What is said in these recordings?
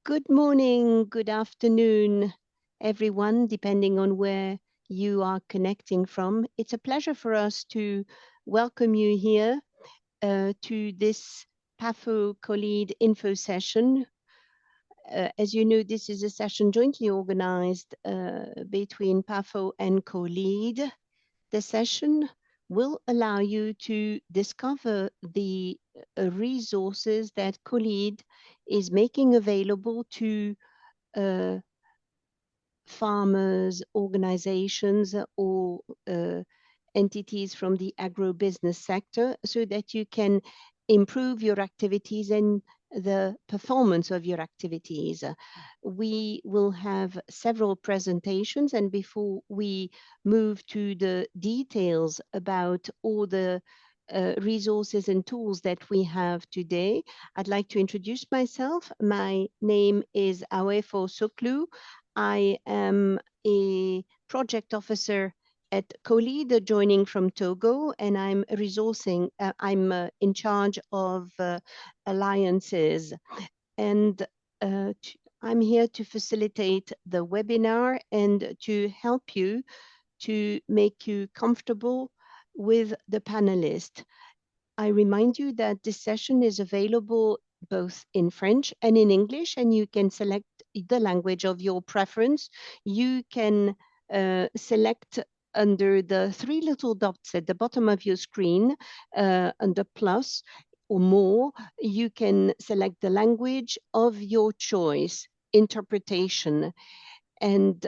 Good morning, good afternoon, everyone, depending on where you are connecting from. It's a pleasure for us to welcome you here to this PAFO COLEAD info session. As you know, this is a session jointly organized between PAFO and COLEAD. The session will allow you to discover the resources that COLEAD is making available to farmers, organizations, or entities from the agro-business sector so that you can improve your activities and the performance of your activities. We will have several presentations, and before we move to the details about all the resources and tools that we have today, I'd like to introduce myself. My name is Ahoefa Soklou. I am a project officer at COLEAD, joining from Togo, and I'm resourcing, I'm in charge of alliances. And I'm here to facilitate the webinar and to help you to make you comfortable with the panelists. I remind you that this session is available both in French and in English, and you can select the language of your preference. You can select under the three little dots at the bottom of your screen, under plus or more, you can select the language of your choice, interpretation. And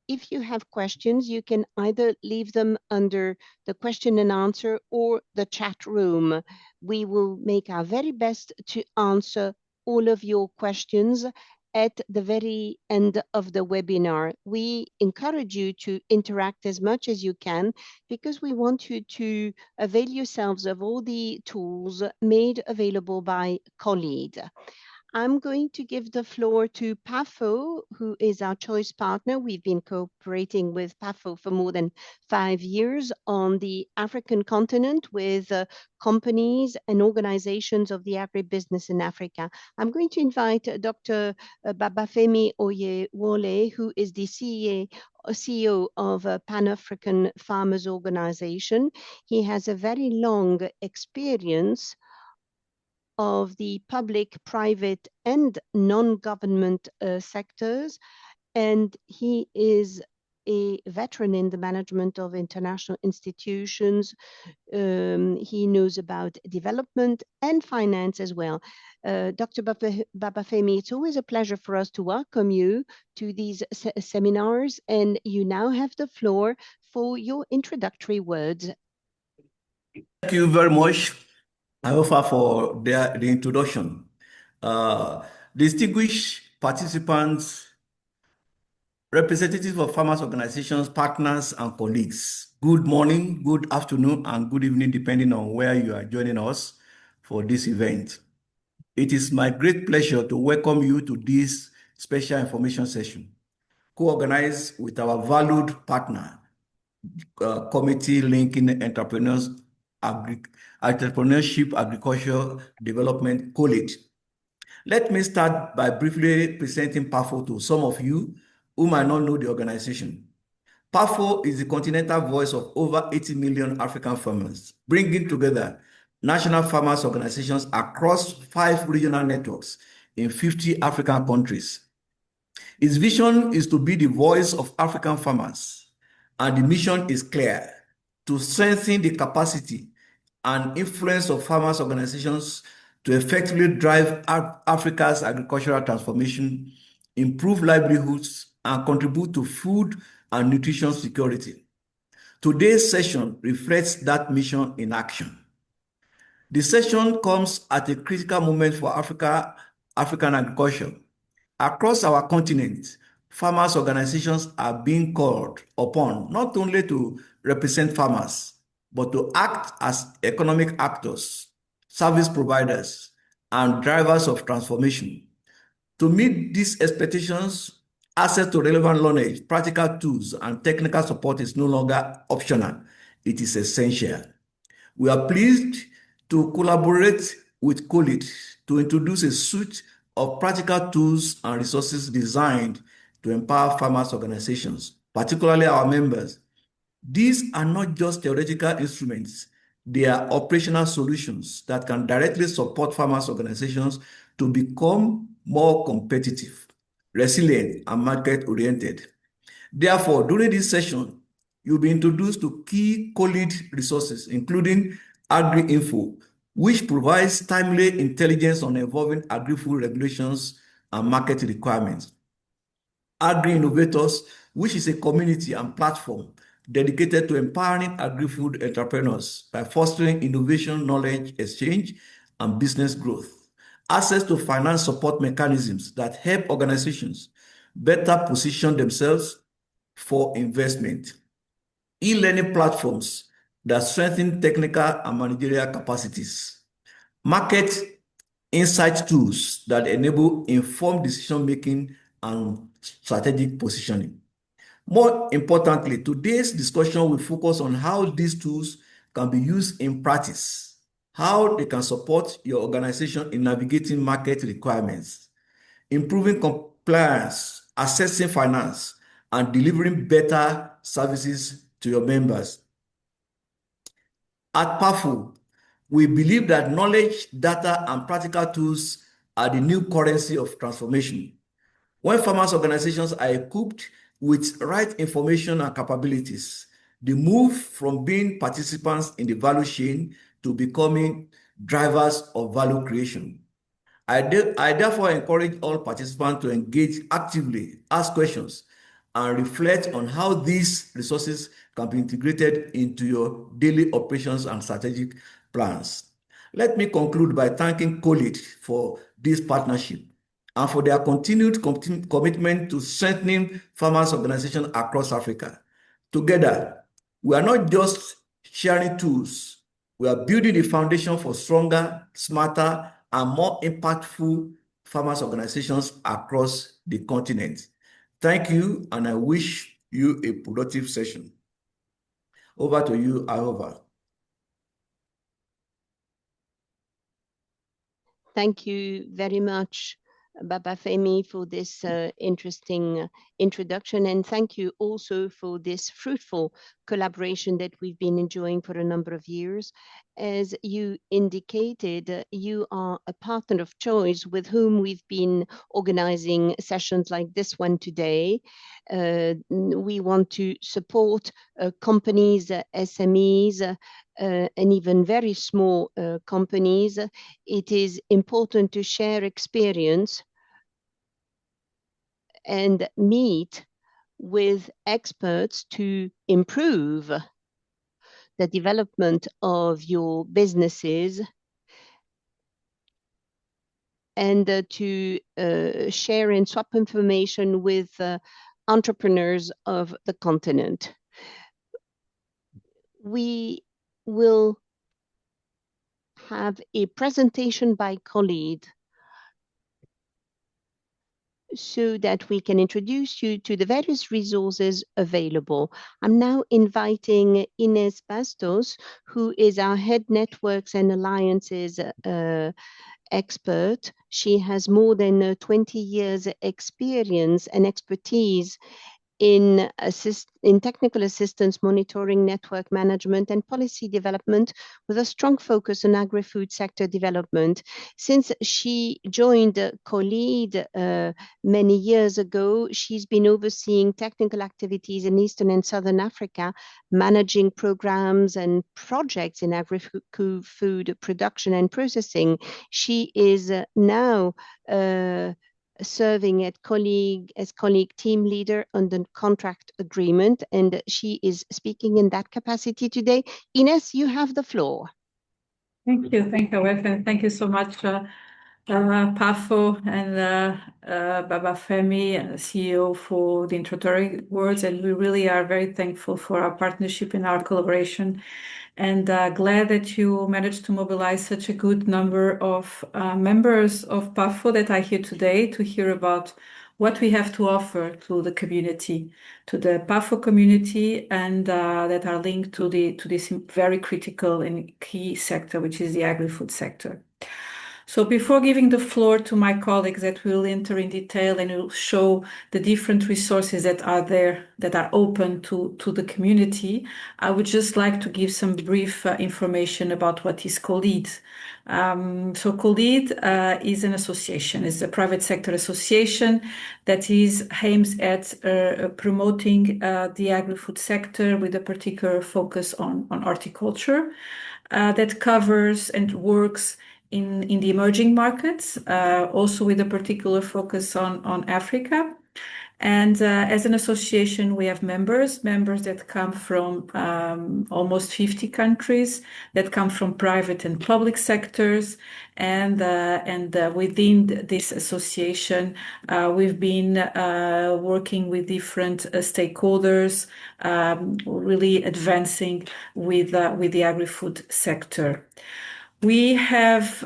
if you have questions, you can either leave them under the question and answer or the chat room. We will make our very best to answer all of your questions at the very end of the webinar. We encourage you to interact as much as you can because we want you to avail yourselves of all the tools made available by COLEAD. I'm going to give the floor to PAFO, who is our choice partner. We've been cooperating with PAFO for more than 5 years on the African continent with companies and organizations of the agribusiness in Africa. I'm going to invite Dr. Babafemi Oyewole, who is the CEO of Pan-African Farmers Organization. He has a very long experience of the public, private, and non-government sectors, and he is a veteran in the management of international institutions. He knows about development and finance as well. Dr. Babafemi, it's always a pleasure for us to welcome you to these seminars, and you now have the floor for your introductory words. Thank you very much, Ahoefa, for the introduction. Distinguished participants, representatives of farmers organizations, partners, and colleagues, good morning, good afternoon, and good evening, depending on where you are joining us for this event. It is my great pleasure to welcome you to this special information session, co-organized with our valued partner, Committee Linking Entrepreneurs, Entrepreneurship, Agriculture Development, COLEAD. Let me start by briefly presenting PAFO to some of you who might not know the organization. PAFO is the continental voice of over 80 million African farmers, bringing together national farmers organizations across 5 regional networks in 50 African countries. Its vision is to be the voice of African farmers, and the mission is clear: to strengthen the capacity and influence of farmers' organizations to effectively drive Africa's agricultural transformation, improve livelihoods, and contribute to food and nutrition security. Today's session reflects that mission in action. The session comes at a critical moment for African agriculture. Across our continent, farmers' organizations are being called upon not only to represent farmers, but to act as economic actors, service providers, and drivers of transformation. To meet these expectations, access to relevant knowledge, practical tools, and technical support is no longer optional. It is essential. We are pleased to collaborate with COLEAD to introduce a suite of practical tools and resources designed to empower farmers' organizations, particularly our members. These are not just theoretical instruments, they are operational solutions that can directly support farmers' organizations to become more competitive, resilient, and market-oriented. Therefore, during this session, you'll be introduced to key COLEAD resources, including Agrinfo, which provides timely intelligence on evolving agri-food regulations and market requirements. Agrinnovators, which is a community and platform dedicated to empowering agri-food entrepreneurs by fostering innovation, knowledge exchange, and business growth. Access to finance support mechanisms that help organizations better position themselves for investment. E-learning platforms that strengthen technical and managerial capacities. Market insight tools that enable informed decision-making and strategic positioning. More importantly, today's discussion will focus on how these tools can be used in practice, how they can support your organization in navigating market requirements, improving compliance, assessing finance, and delivering better services to your members. At PAFO, we believe that knowledge, data, and practical tools are the new currency of transformation. When farmers' organizations are equipped with right information and capabilities, they move from being participants in the value chain to becoming drivers of value creation. I therefore encourage all participants to engage actively, ask questions, and reflect on how these resources can be integrated into your daily operations and strategic plans. Let me conclude by thanking COLEAD for this partnership and for their continued commitment to strengthening farmers' organizations across Africa. Together, we are not just sharing tools, we are building the foundation for stronger, smarter, and more impactful farmers' organizations across the continent. Thank you, and I wish you a productive session. Over to you, Ahoefa. Thank you very much, Babafemi, for this interesting introduction, and thank you also for this fruitful collaboration that we've been enjoying for a number of years. As you indicated, you are a partner of choice with whom we've been organizing sessions like this one today. We want to support companies, SMEs, and even very small companies. It is important to share experience and meet with experts to improve the development of your businesses and to share and swap information with entrepreneurs of the continent. We will have a presentation by COLEAD so that we can introduce you to the various resources available. I'm now inviting Ines Bastos, who is our Head Networks and Alliances expert. She has more than 20 years experience and expertise in technical assistance, monitoring, network management, and policy development, with a strong focus on agri-food sector development. Since she joined COLEAD many years ago, she's been overseeing technical activities in Eastern and Southern Africa, managing programs and projects in agri-food production and processing. She is now serving at as COLEAD team leader on the contract agreement, and she is speaking in that capacity today. Ines, you have the floor. Thank you, Oyewole. Thank you so much, PAFO and Babafemi, CEO, for the introductory words, and we really are very thankful for our partnership and our collaboration, and glad that you managed to mobilize such a good number of members of PAFO that are here today to hear about what we have to offer to the community, to the PAFO community, and that are linked to this very critical and key sector, which is the agri-food sector. So before giving the floor to my colleagues that will enter in detail and will show the different resources that are there, that are open to the community, I would just like to give some brief information about what is COLEAD. So COLEAD is an association, it's a private sector association that aims at promoting the agri-food sector with a particular focus on horticulture that covers and works in the emerging markets, also with a particular focus on Africa. And as an association, we have members that come from almost 50 countries, that come from private and public sectors. And within this association, we've been working with different stakeholders, really advancing with the agri-food sector. We have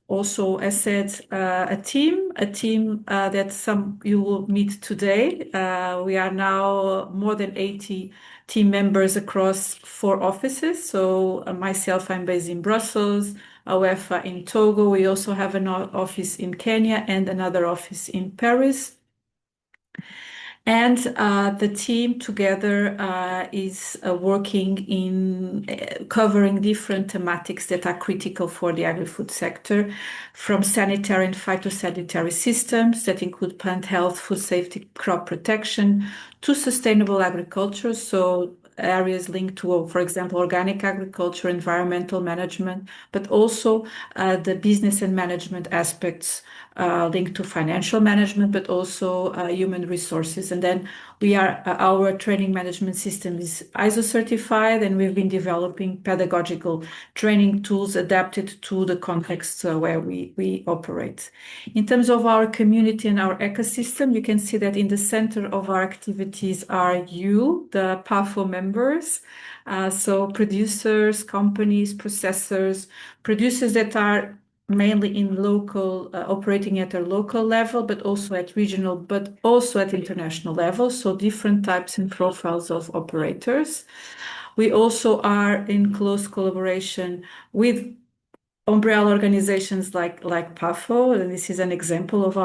also, as said, a team that some you will meet today. We are now more than 80 team members across 4 offices. So myself, I'm based in Brussels, Ahoefa in Togo. We also have an office in Kenya and another office in Paris. And the team together is working in covering different thematics that are critical for the agri-food sector, from sanitary and phytosanitary systems that include plant health, food safety, crop protection, to sustainable agriculture, so areas linked to, for example, organic agriculture, environmental management, but also the business and management aspects linked to financial management, but also human resources. And then our training management system is ISO certified, and we've been developing pedagogical training tools adapted to the context where we operate. In terms of our community and our ecosystem, you can see that in the center of our activities are you, the PAFO members. So producers, companies, processors, producers that are mainly in local, operating at a local level, but also at regional, but also at international level. So different types and profiles of operators. We also are in close collaboration with umbrella organizations like PAFO, and this is an example of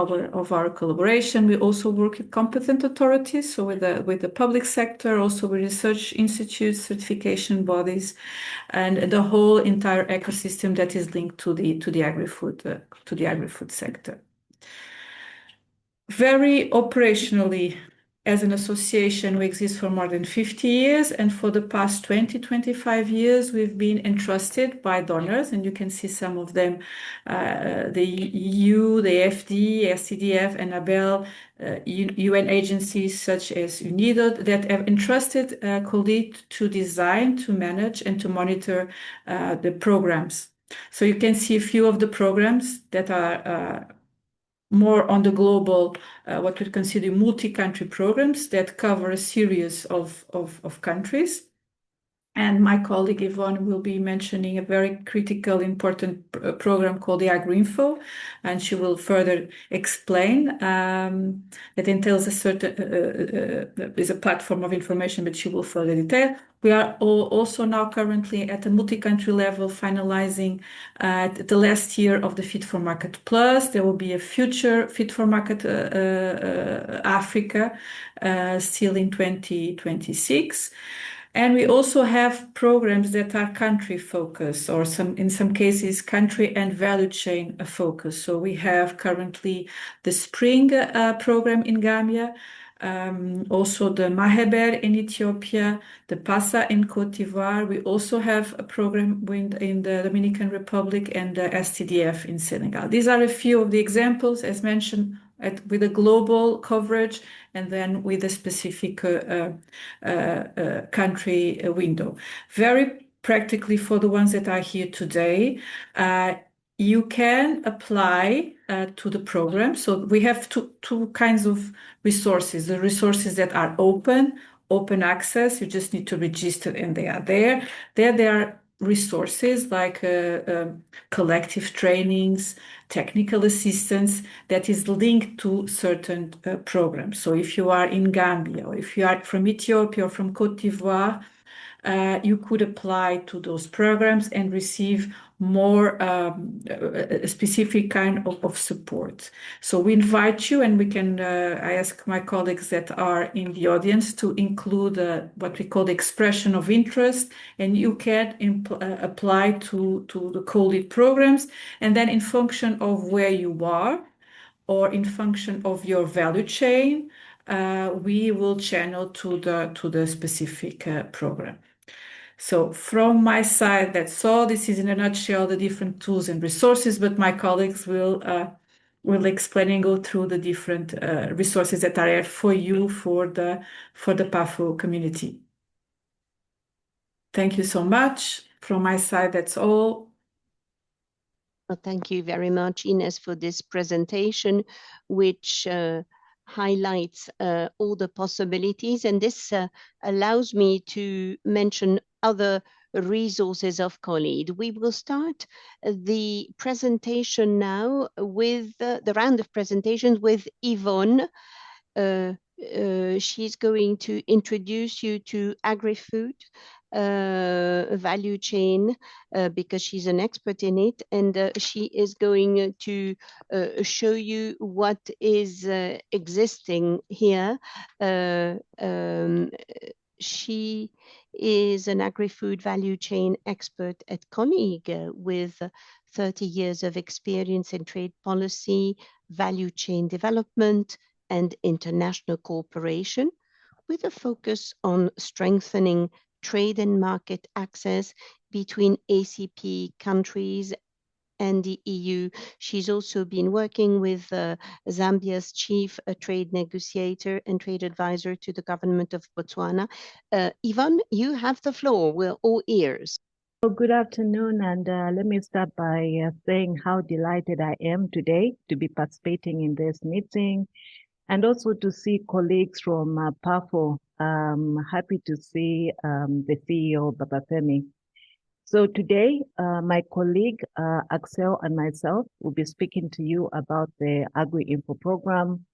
our collaboration. We also work with competent authorities, so with the public sector, also with research institutes, certification bodies, and the whole entire ecosystem that is linked to the agri-food sector. Very operationally, as an association, we exist for more than 50 years, and for the past 25 years, we've been entrusted by donors, and you can see some of them, the EU, the FD, SCDF, and Aimable, UN agencies such as UNIDO, that have entrusted COLEAD to design, to manage, and to monitor the programs. So you can see a few of the programs that are more on the global, what we consider multi-country programs that cover a series of countries. And my colleague Yvonne will be mentioning a very critical, important program called the Agrinfo, and she will further explain that entails a certain, is a platform of information, but she will further detail. We are also now currently at a multi-country level finalizing the last year of the Fit for Market Plus. There will be a future Fit for Market Africa still in 2026. And we also have programs that are country focused, or in some cases country and value chain focused. So we have currently the Spring program in Gambia, also the Maheber in Ethiopia, the PASA in Côte d'Ivoire. We also have a program in the Dominican Republic and the STDF in Senegal. These are a few of the examples, as mentioned, with a global coverage, and then with a specific country window. Very practically, for the ones that are here today, you can apply to the program. So we have two kinds of resources. The resources that are open access, you just need to register and they are there. There are resources like collective trainings, technical assistance that is linked to certain programs. So if you are in Gambia, or if you are from Ethiopia or from Côte d'Ivoire, you could apply to those programs and receive more a specific kind of support. So we invite you, and we can, I ask my colleagues that are in the audience to include what we call the expression of interest, and you can apply to the COLEAD programs, and then in function of where you are, or in function of your value chain, we will channel to the specific program. So from my side, that's all. This is in a nutshell the different tools and resources, but my colleagues will explain and go through the different resources that are there for you for the PAFO community. Thank you so much. From my side, that's all. Well, thank you very much, Ines, for this presentation, which highlights all the possibilities. And this allows me to mention other resources of COLEAD. We will start the presentation now with the round of presentations with Yvonne. She's going to introduce you to Agrifood value chain because she's an expert in it, and she is going to show you what is existing here. She is an agri-food value chain expert at Kaiga with 30 years of experience in trade policy, value chain development, and international cooperation, with a focus on strengthening trade and market access between ACP countries and the EU. She's also been working with Zambia's chief trade negotiator and trade advisor to the government of Botswana. Yvonne, you have the floor. We're all ears. Well, good afternoon, and let me start by saying how delighted I am today to be participating in this meeting, and also to see colleagues from PAFO. Happy to see the CEO, Babafemi. So today, my colleague, Axelle, and myself will be speaking to you about the Agrinfo program.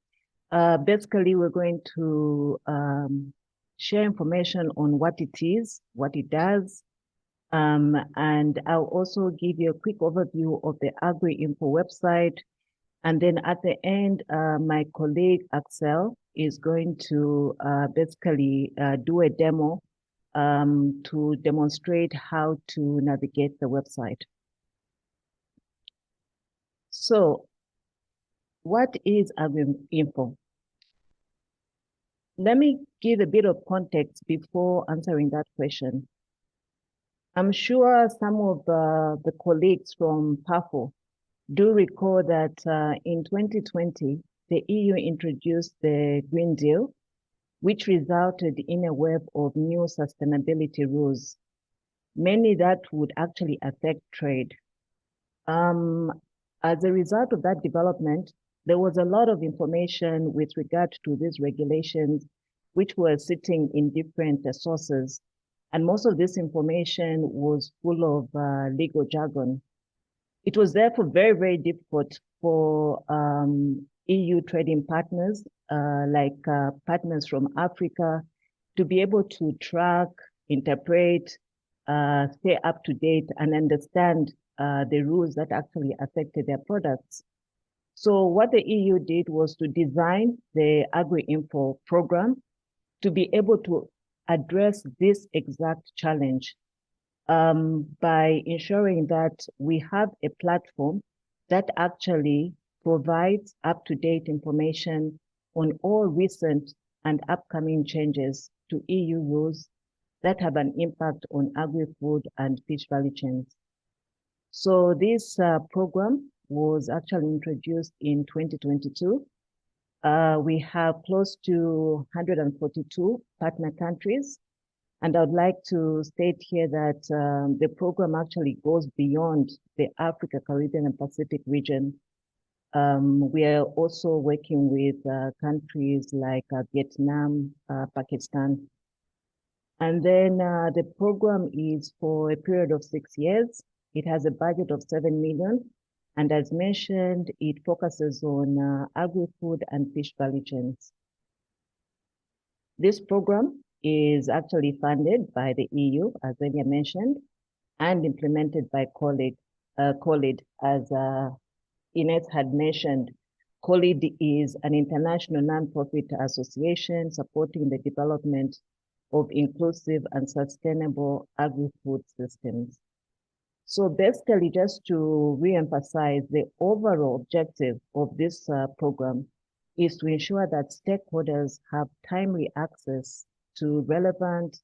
Basically, we're going to share information on what it is, what it does, and I'll also give you a quick overview of the Agrinfo website. And then at the end, my colleague, Axelle, is going to basically do a demo to demonstrate how to navigate the website. So what is Agrinfo? Let me give a bit of context before answering that question. I'm sure some of the colleagues from PAFO do recall that in 2020, the EU introduced the Green Deal, which resulted in a wave of new sustainability rules, many that would actually affect trade. As a result of that development, there was a lot of information with regard to these regulations, which were sitting in different sources. And most of this information was full of legal jargon. It was therefore very, very difficult for EU trading partners, like partners from Africa, to be able to track, interpret, stay up to date, and understand the rules that actually affected their products. So what the EU did was to design the Agrinfo program to be able to address this exact challenge by ensuring that we have a platform that actually provides up-to-date information on all recent and upcoming changes to EU rules that have an impact on agri-food and fish value chains. So this program was actually introduced in 2022. We have close to 142 partner countries. And I'd like to state here that the program actually goes beyond the Africa, Caribbean, and Pacific region. We are also working with countries like Vietnam, Pakistan. And then the program is for a period of 6 years. It has a budget of 7 million. And as mentioned, it focuses on agri-food and fish value chains. This program is actually funded by the EU, as earlier mentioned, and implemented by COLEAD. COLEAD, as Ines had mentioned. COLEAD is an international nonprofit association supporting the development of inclusive and sustainable agri-food systems. So basically, just to re-emphasize, the overall objective of this program is to ensure that stakeholders have timely access to relevant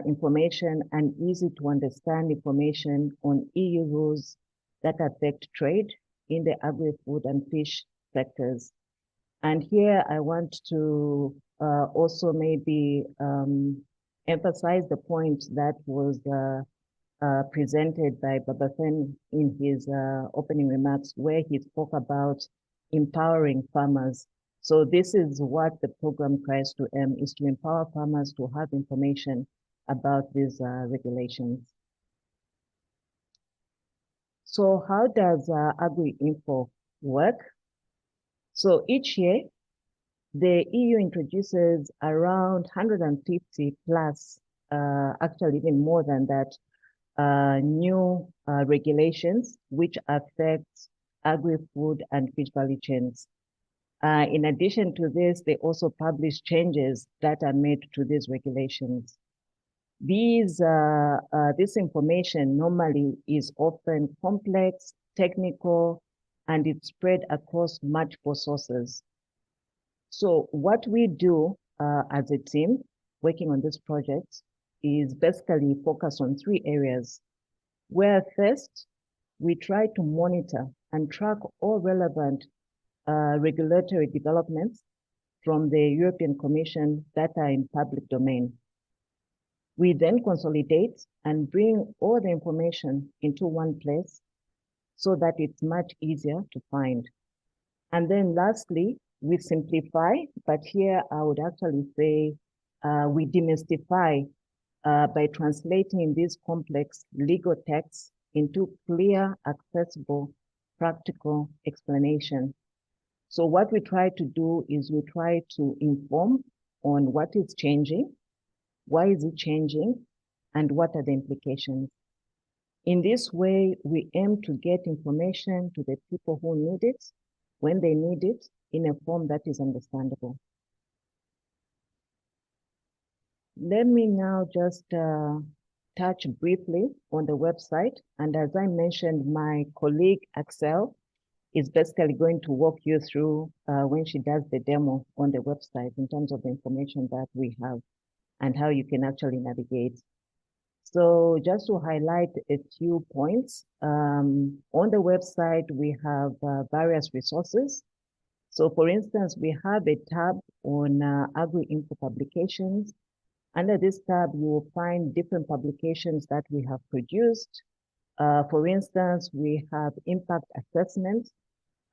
information and easy to understand information on EU rules that affect trade in the agri-food and fish sectors. And here I want to also maybe emphasize the point that was presented by Babafemi in his opening remarks, where he spoke about empowering farmers. So this is what the program tries to aim, is to empower farmers to have information about these regulations. So how does Agrinfo work? So each year, the EU introduces around 150 plus, actually even more than that, new regulations which affect agri-food and fish value chains. In addition to this, they also publish changes that are made to these regulations. This information normally is often complex, technical, and it's spread across multiple sources. So what we do as a team working on this project is basically focus on three areas, where first, we try to monitor and track all relevant regulatory developments from the European Commission that are in public domain. We then consolidate and bring all the information into one place so that it's much easier to find. And then lastly, we simplify, but here I would actually say we demystify by translating these complex legal texts into clear, accessible, practical explanation. So what we try to do is we try to inform on what is changing, why is it changing, and what are the implications. In this way, we aim to get information to the people who need it, when they need it, in a form that is understandable. Let me now just touch briefly on the website. And as I mentioned, my colleague Axelle is basically going to walk you through when she does the demo on the website in terms of the information that we have and how you can actually navigate. So just to highlight a few points, on the website, we have various resources. So for instance, we have a tab on Agrinfo publications. Under this tab, you will find different publications that we have produced. For instance, we have impact assessments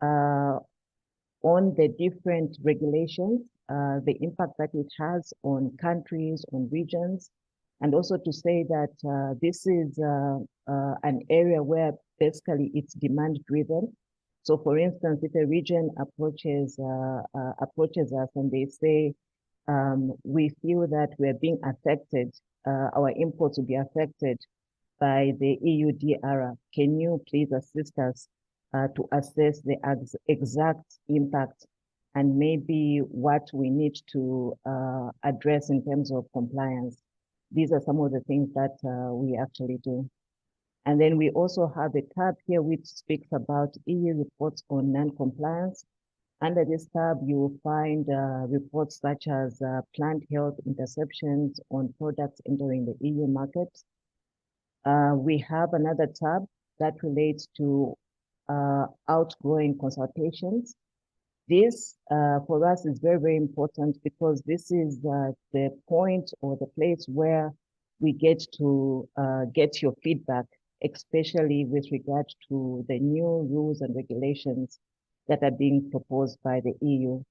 on the different regulations, the impact that it has on countries, on regions, and also to say that this is an area where basically it's demand driven. So for instance, if a region approaches us and they say, we feel that we're being affected, our imports will be affected by the EUDR, can you please assist us to assess the exact impact and maybe what we need to address in terms of compliance. These are some of the things that we actually do. And then we also have a tab here which speaks about EU reports on non-compliance. Under this tab, you will find reports such as plant health interceptions on products entering the EU market. We have another tab that relates to outgoing consultations. This, for us, is very, very important because this is the point or the place where we get to get your feedback, especially with regard to the new rules and regulations that are being proposed by the EU.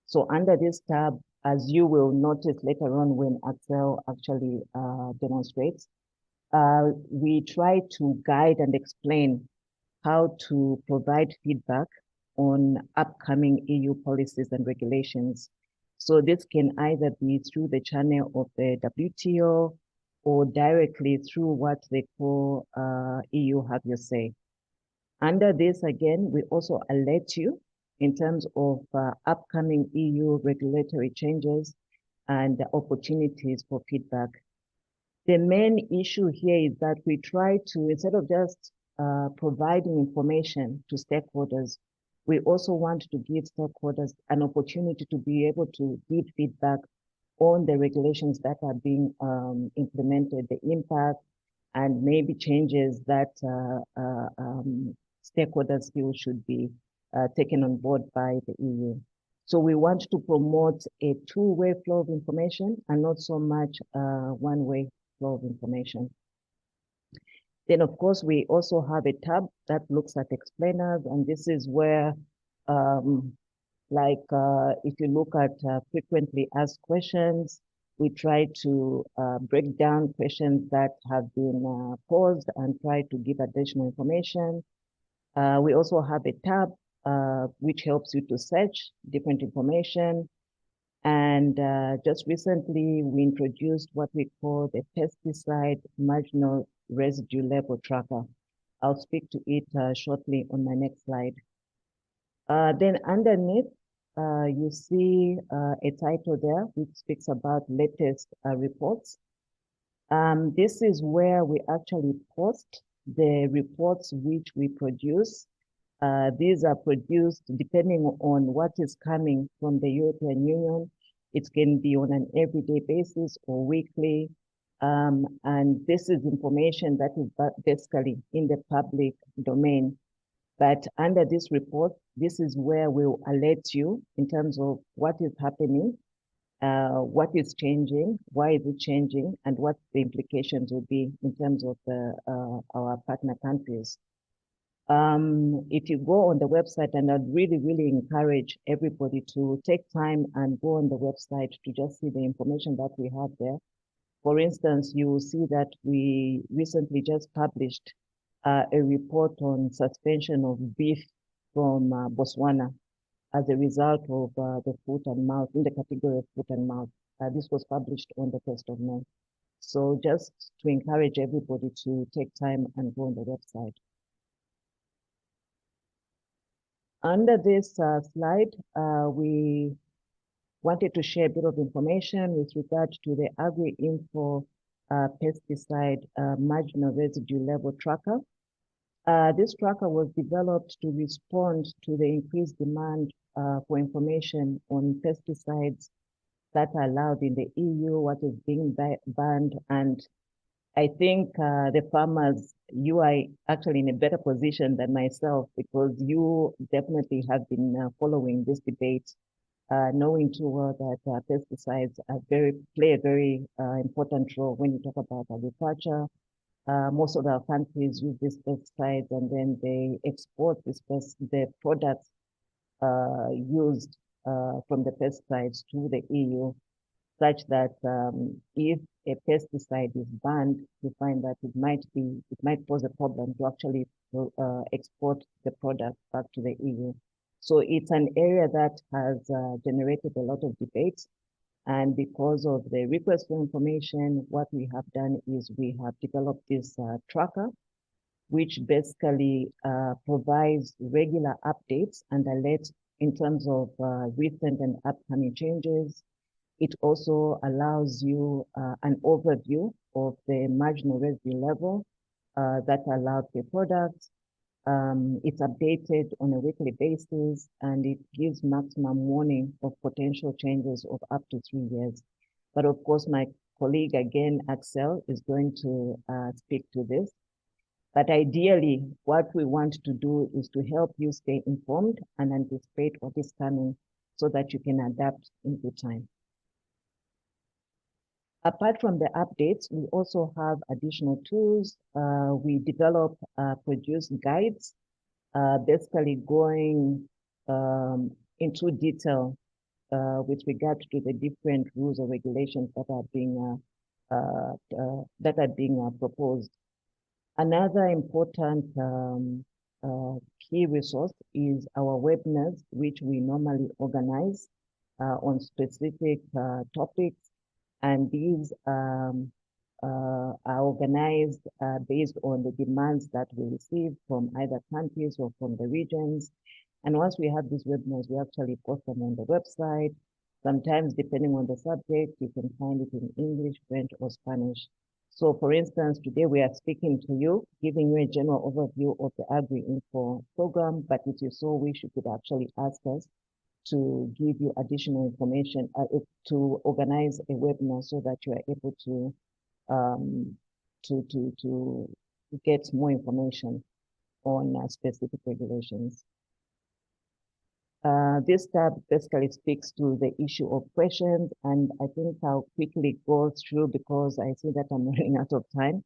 So under this tab, as you will notice later on when Axelle actually demonstrates, we try to guide and explain how to provide feedback on upcoming EU policies and regulations. So this can either be through the channel of the WTO, or directly through what they call EU Have Your Say. Under this, again, we also alert you in terms of upcoming EU regulatory changes and opportunities for feedback. The main issue here is that we try to, instead of just providing information to stakeholders, we also want to give stakeholders an opportunity to be able to give feedback on the regulations that are being implemented, the impact, and maybe changes that stakeholders feel should be taken on board by the EU. So we want to promote a two-way flow of information and not so much one-way flow of information. Then, of course, we also have a tab that looks at explainers, and this is where, if you look at frequently asked questions, we try to break down questions that have been posed and try to give additional information. We also have a tab which helps you to search different information. And just recently, we introduced what we call the pesticide marginal residue level tracker. I'll speak to it shortly on my next slide. Then underneath, you see a title there which speaks about latest reports. This is where we actually post the reports which we produce. These are produced depending on what is coming from the European Union. It can be on an everyday basis or weekly. And this is information that is basically in the public domain. But under this report, this is where we'll alert you in terms of what is happening, what is changing, why is it changing, and what the implications will be in terms of our partner countries. If you go on the website, and I'd really, really encourage everybody to take time and go on the website to just see the information that we have there. For instance, you will see that we recently just published a report on suspension of beef from Botswana as a result of the foot and mouth, in the category of foot and mouth. This was published on the 1st of May. So just to encourage everybody to take time and go on the website. Under this slide, we wanted to share a bit of information with regard to the Agrinfo pesticide marginal residue level tracker. This tracker was developed to respond to the increased demand for information on pesticides that are allowed in the EU, what is being banned. And I think the farmers, you are actually in a better position than myself, because you definitely have been following this debate, knowing too well that pesticides play a very important role when you talk about agriculture. Most of our countries use these pesticides, and then they export the products used from the pesticides to the EU, such that if a pesticide is banned, you find that it might pose a problem to actually export the product back to the EU. So it's an area that has generated a lot of debate. And because of the request for information, what we have done is we have developed this tracker, which basically provides regular updates and alerts in terms of recent and upcoming changes. It also allows you an overview of the marginal residue level that are allowed per product. It's updated on a weekly basis, and it gives maximum warning of potential changes of up to 3 years. But of course, my colleague again, Axelle, is going to speak to this. But ideally, what we want to do is to help you stay informed and anticipate what is coming so that you can adapt in good time. Apart from the updates, we also have additional tools. We develop, produce guides, basically going into detail with regard to the different rules or regulations that are being proposed. Another important key resource is our webinars, which we normally organize on specific topics. And these are organized based on the demands that we receive from either countries or from the regions. And once we have these webinars, we actually post them on the website. Sometimes, depending on the subject, you can find it in English, French, or Spanish. So, for instance, today we are speaking to you, giving you a general overview of the Agrinfo program, but if you so wish, you could actually ask us to give you additional information, to organize a webinar so that you are able to get more information on specific regulations. This tab basically speaks to the issue of questions, and I think I'll quickly go through because I see that I'm running out of time,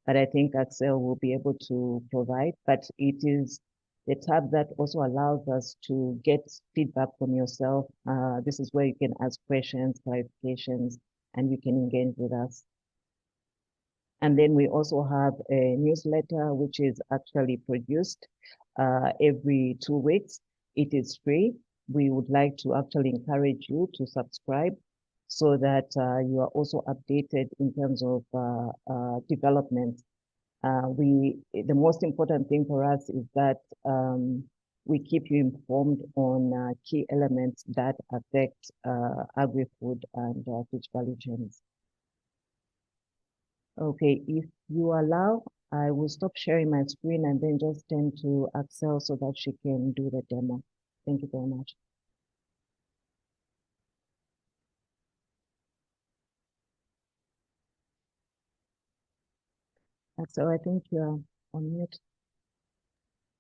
but I think Axelle will be able to provide. But it is the tab that also allows us to get feedback from yourself. This is where you can ask questions, clarifications, and you can engage with us. And then we also have a newsletter, which is actually produced every 2 weeks. It is free. We would like to actually encourage you to subscribe so that you are also updated in terms of development. The most important thing for us is that we keep you informed on key elements that affect agri-food and fish value chains. Okay, if you allow, I will stop sharing my screen and then just turn to Axelle so that she can do the demo. Thank you very much. Axelle, I think you're on mute.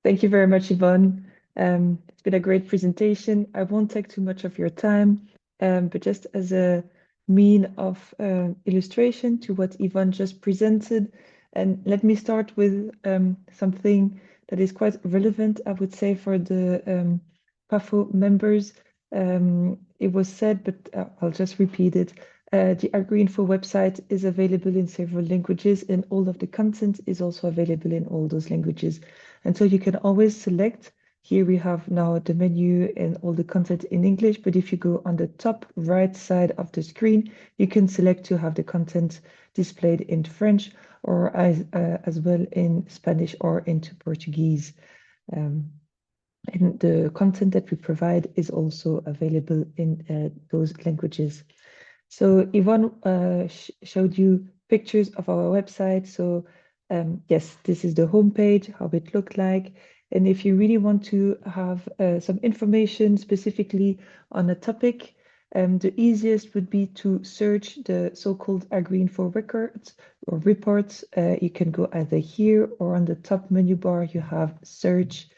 Thank you very much, Yvonne. It's been a great presentation. I won't take too much of your time, but just as a mean of illustration to what Yvonne just presented, and let me start with something that is quite relevant, I would say, for the PAFO members. It was said, but I'll just repeat it. The Agrinfo website is available in several languages, and all of the content is also available in all those languages. And so you can always select. Here we have now the menu and all the content in English, but if you go on the top right side of the screen, you can select to have the content displayed in French or as well in Spanish or into Portuguese. And the content that we provide is also available in those languages. So Yvonne showed you pictures of our website. So yes, this is the homepage, how it looked like. And if you really want to have some information specifically on a topic, the easiest would be to search the so-called Agrinfo records or reports. You can go either here or on the top menu bar, you have search.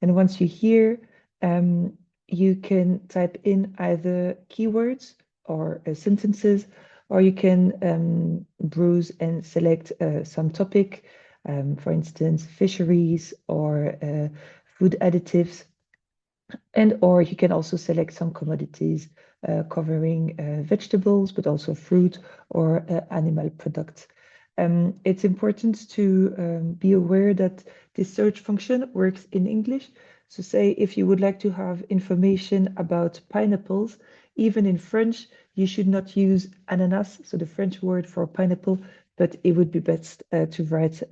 And once you're here, you can type in either keywords or sentences, or you can browse and select some topic, for instance, fisheries or food additives, or you can also select some commodities covering vegetables, but also fruit or animal products. It's important to be aware that this search function works in English. So say if you would like to have information about pineapples, even in French, you should not use ananas, so the French word for pineapple, but it would be best to write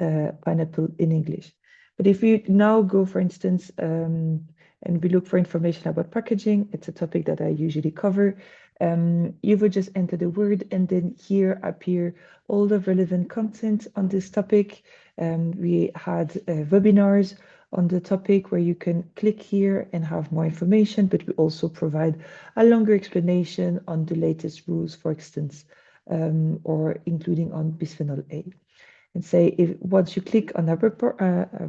pineapple in English. But if you now go, for instance, and we look for information about packaging, it's a topic that I usually cover, you would just enter the word and then here appear all the relevant content on this topic. We had webinars on the topic where you can click here and have more information, but we also provide a longer explanation on the latest rules, for instance, or including on bisphenol A. And say if once you click on a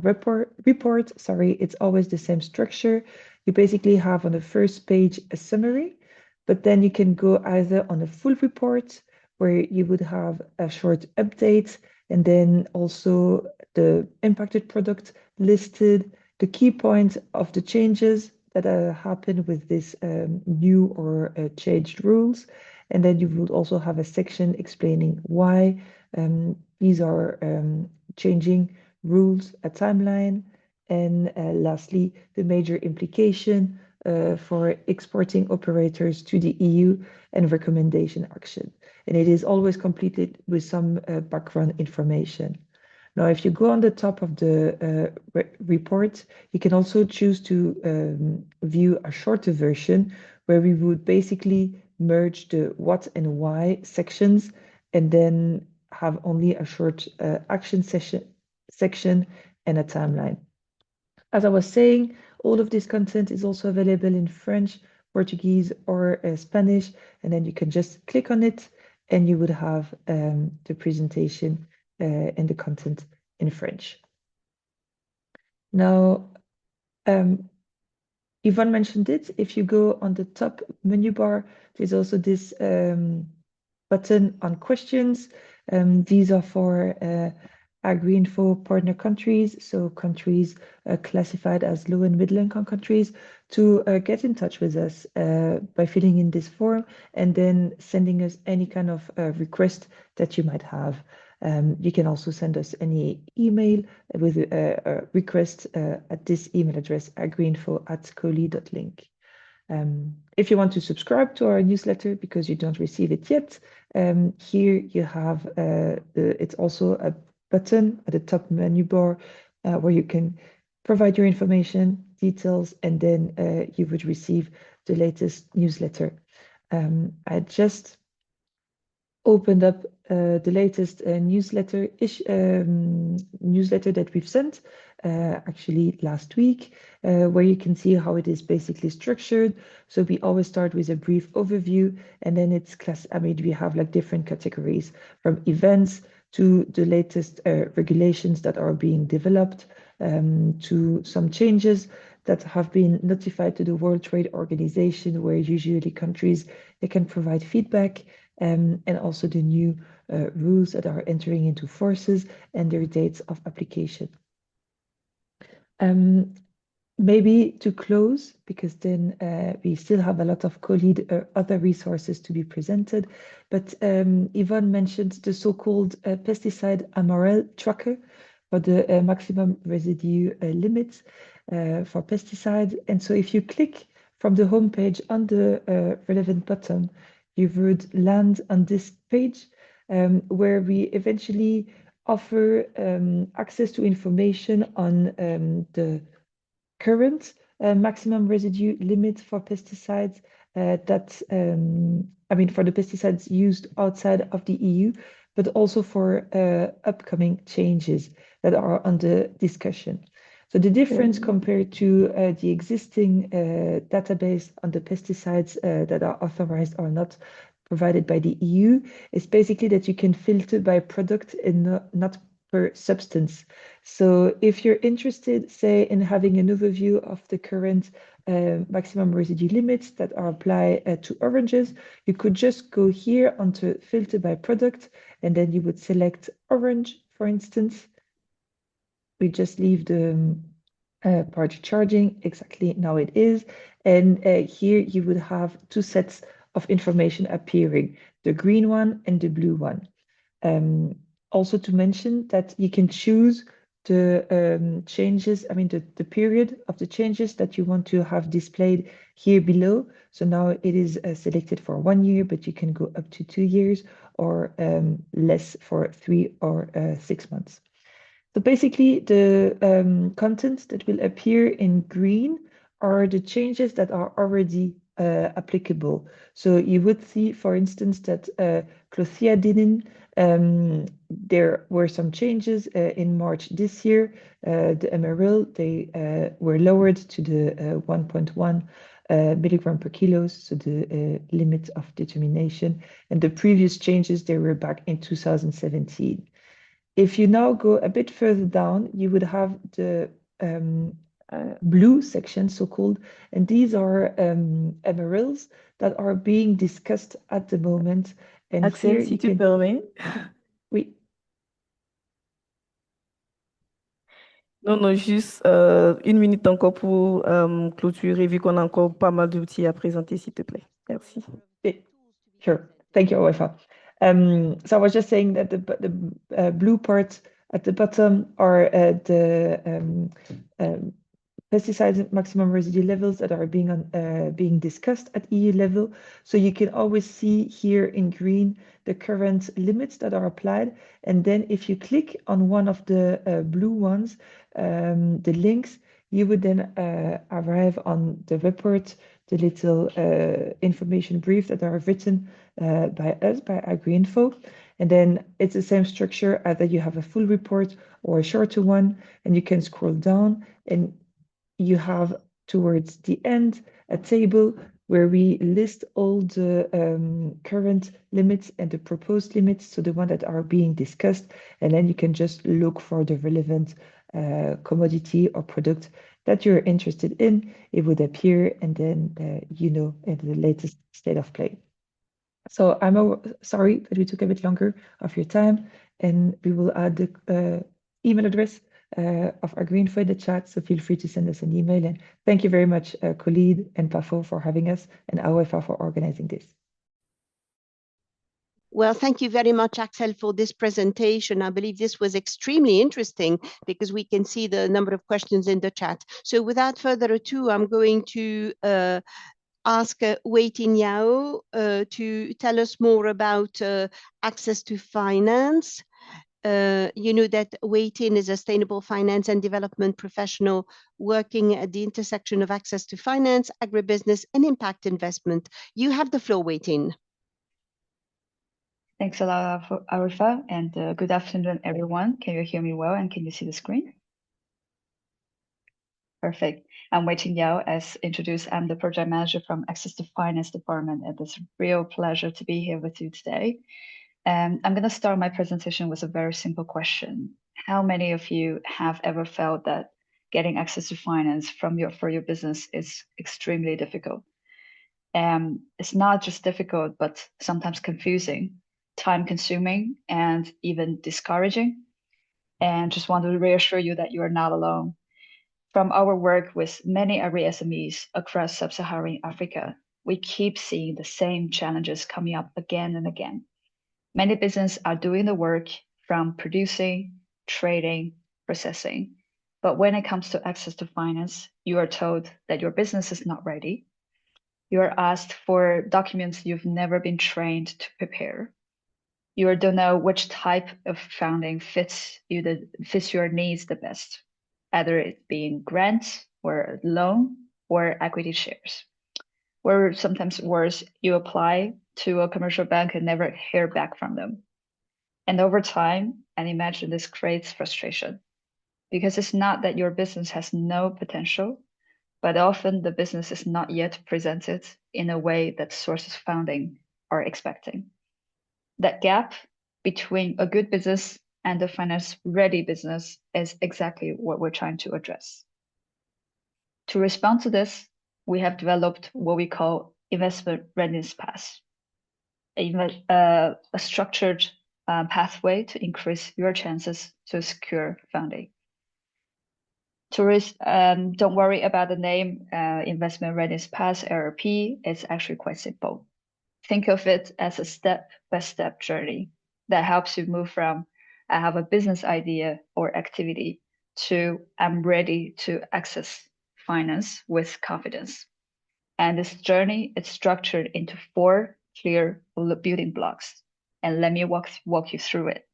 report, sorry, it's always the same structure. You basically have on the first page a summary, but then you can go either on a full report where you would have a short update and then also the impacted product listed, the key points of the changes that happen with this new or changed rules. And then you would also have a section explaining why these are changing rules, a timeline, and lastly, the major implication for exporting operators to the EU and recommendation action. And it is always completed with some background information. Now, if you go on the top of the report, you can also choose to view a shorter version where we would basically merge the what and why sections and then have only a short action section and a timeline. As I was saying, all of this content is also available in French, Portuguese, or Spanish, and then you can just click on it and you would have the presentation and the content in French. Now, Yvonne mentioned it. If you go on the top menu bar, there's also this button on questions. These are for Agrinfo partner countries, so countries classified as low and middle income countries, to get in touch with us by filling in this form and then sending us any kind of request that you might have. You can also send us any email with a request at this email address, agrinfo@colead.link. If you want to subscribe to our newsletter because you don't receive it yet, here you have, it's also a button at the top menu bar where you can provide your information, details, and then you would receive the latest newsletter. I just opened up the latest newsletter that we've sent actually last week, where you can see how it is basically structured. So we always start with a brief overview, and then it's we have like different categories from events to the latest regulations that are being developed, to some changes that have been notified to the World Trade Organization, where usually countries, they can provide feedback, and also the new rules that are entering into forces and their dates of application. Maybe to close, because then we still have a lot of COLEAD other resources to be presented, but Yvonne mentioned the so-called pesticide MRL tracker for the maximum residue limits for pesticides. And so if you click from the homepage on the relevant button, you would land on this page where we eventually offer access to information on the current maximum residue limit for pesticides for the pesticides used outside of the EU, but also for upcoming changes that are under discussion. So the difference compared to the existing database on the pesticides that are authorized or not provided by the EU is basically that you can filter by product and not per substance. So if you're interested, say, in having an overview of the current maximum residue limits that are applied to oranges, you could just go here onto filter by product, and then you would select orange, for instance. We just leave the part charging exactly now it is. And here you would have two sets of information appearing, the green one and the blue one. Also to mention that you can choose the changes, the period of the changes that you want to have displayed here below. So now it is selected for 1 year, but you can go up to 2 years or less for 3 or 6 months. So basically the content that will appear in green are the changes that are already applicable. So you would see, for instance, that clothianidin, there were some changes in March this year. The MRL, they were lowered to the 1.1 milligram per kilo, so the limit of determination. And the previous changes, they were back in 2017. If you now go a bit further down, you would have the blue section, so-called, and these are MRLs that are being discussed at the moment. And Axelle, here si you tu can... permets. Oui. Non, juste 1 minute encore pour clôturer, vu qu'on a encore pas mal d'outils à présenter, s'il te plaît. Merci. Sure. Thank you, Ahoefa. So I was just saying that the blue part at the bottom are the pesticide maximum residue levels that are being discussed at EU level. So you can always see here in green the current limits that are applied. And then if you click on one of the blue ones, the links, you would then arrive on the report, the little information brief that are written by us, by Agrinfo. And then it's the same structure either you have a full report or a shorter one, and you can scroll down and you have towards the end a table where we list all the current limits and the proposed limits, so the ones that are being discussed, and then you can just look for the relevant commodity or product that you're interested in. It would appear, and then you know in the latest state of play. So I'm sorry that we took a bit longer of your time, and we will add the email address of Agrinfo in the chat, so feel free to send us an email. And thank you very much, COLEAD and PAFO for having us, and Ahoefa for organizing this. Well, thank you very much, Axelle, for this presentation. I believe this was extremely interesting because we can see the number of questions in the chat. So without further ado, I'm going to ask Weiting YAO to tell us more about access to finance. You know that Weiting is a sustainable finance and development professional working at the intersection of access to finance, agribusiness, and impact investment. You have the floor, Weiting. Thanks a lot, Ahoefa, and good afternoon, everyone. Can you hear me well, and can you see the screen? Perfect. I'm Weiting YAO. As introduced, I'm the project manager from Access to Finance Department, and it's a real pleasure to be here with you today. And I'm going to start my presentation with a very simple question. How many of you have ever felt that getting access to finance for your business is extremely difficult? It's not just difficult, but sometimes confusing, time-consuming, and even discouraging. And just want to reassure you that you are not alone. From our work with many agri-SMEs across sub-Saharan Africa, we keep seeing the same challenges coming up again and again. Many businesses are doing the work from producing, trading, processing. But when it comes to access to finance, you are told that your business is not ready. You are asked for documents you've never been trained to prepare. You don't know which type of funding fits your needs the best, either it being grant or loan or equity shares. Or sometimes worse, you apply to a commercial bank and never hear back from them. And over time, and imagine this creates frustration, because it's not that your business has no potential, but often the business is not yet presented in a way that sources funding are expecting. That gap between a good business and a finance-ready business is exactly what we're trying to address. To respond to this, we have developed what we call investment readiness path, a structured pathway to increase your chances to secure funding. Don't worry about the name, Investment Readiness Path, RRP. It's actually quite simple. Think of it as a step-by-step journey that helps you move from I have a business idea or activity to I'm ready to access finance with confidence. And this journey is structured into 4 clear building blocks. And let me walk you through it.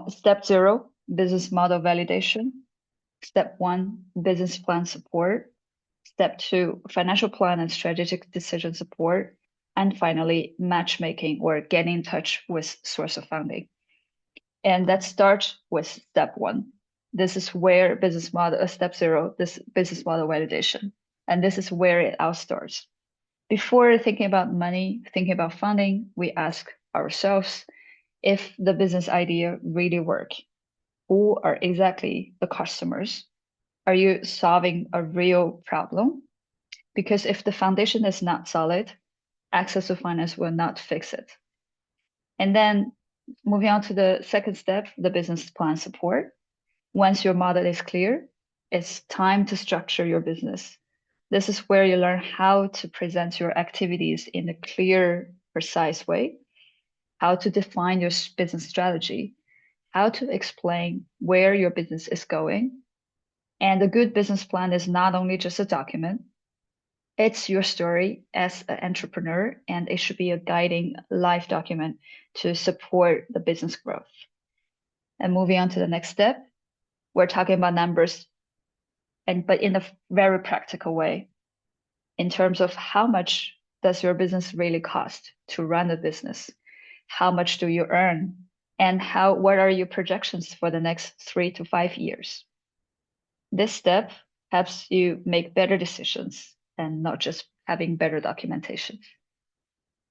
Step 0, business model validation. Step 1, business plan support. Step 2, financial plan and strategic decision support. And finally, matchmaking or getting in touch with source of funding. And that starts with step 1. This is where step 0, this business model validation. And this is where it all starts. Before thinking about money, thinking about funding, we ask ourselves if the business idea really works. Who are exactly the customers? Are you solving a real problem? Because if the foundation is not solid, access to finance will not fix it. And then moving on to the second step, the business plan support. Once your model is clear, it's time to structure your business. This is where you learn how to present your activities in a clear, precise way, how to define your business strategy, how to explain where your business is going, And a good business plan is not only just a document, it's your story as an entrepreneur, and it should be a guiding life document to support the business growth. And moving on to the next step, we're talking about numbers, but in a very practical way, in terms of how much does your business really cost to run a business? How much do you earn? And what are your projections for the next 3 to 5 years? This step helps you make better decisions and not just having better documentation.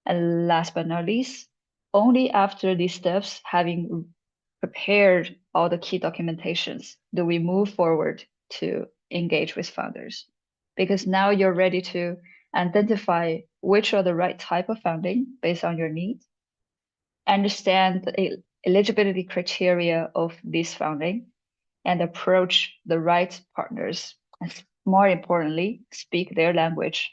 And last but not least, only after these steps, having prepared all the key documentations, do we move forward to engage with founders. Because now you're ready to identify which are the right type of funding based on your needs, understand the eligibility criteria of this funding, and approach the right partners, and more importantly, speak their language.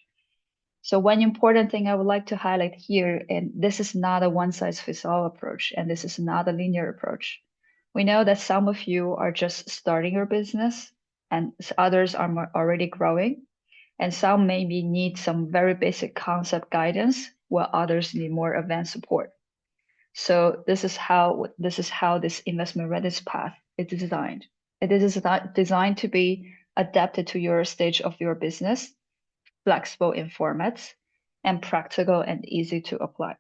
So one important thing I would like to highlight here, and this is not a one-size-fits-all approach, and this is not a linear approach. We know that some of you are just starting your business, and others are already growing, and some maybe need some very basic concept guidance, while others need more advanced support. So this is how this investment readiness path is designed. It is designed to be adapted to your stage of your business, flexible in formats, and practical and easy to apply.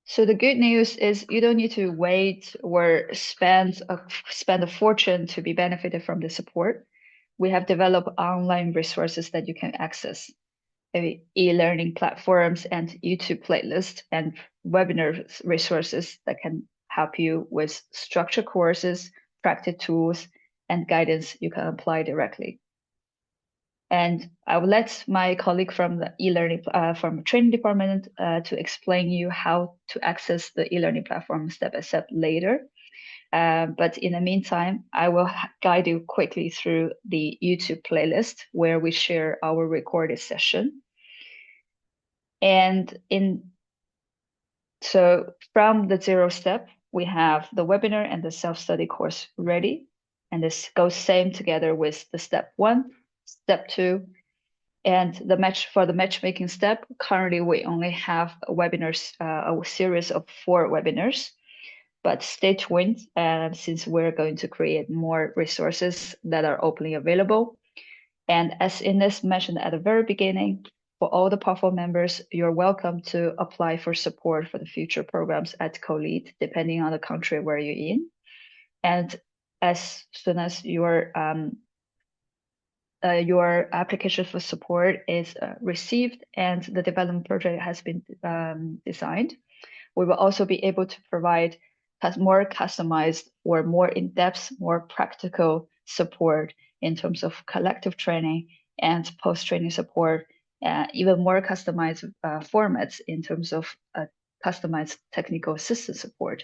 So the good news is you don't need to wait or spend a fortune to be benefited from the support. We have developed online resources that you can access, e-learning platforms and YouTube playlists and webinar resources that can help you with structured courses, practice tools, and guidance you can apply directly. And I will let my colleague from the e-learning from training department to explain you how to access the e-learning platform step by step later. But in the meantime, I will guide you quickly through the YouTube playlist where we share our recorded session. And so from the 0 step, we have the webinar and the self-study course ready. And this goes same together with the step 1, step 2, and for the matchmaking step. Currently, we only have webinars, a series of 4 webinars, but stay tuned since we're going to create more resources that are openly available. And as Ines mentioned at the very beginning, for all the PAFO members, you're welcome to apply for support for the future programs at COLEAD, depending on the country where you're in. And as soon as your application for support is received and the development project has been designed, we will also be able to provide more customized or more in-depth, more practical support in terms of collective training and post-training support, even more customized formats in terms of customized technical assistance support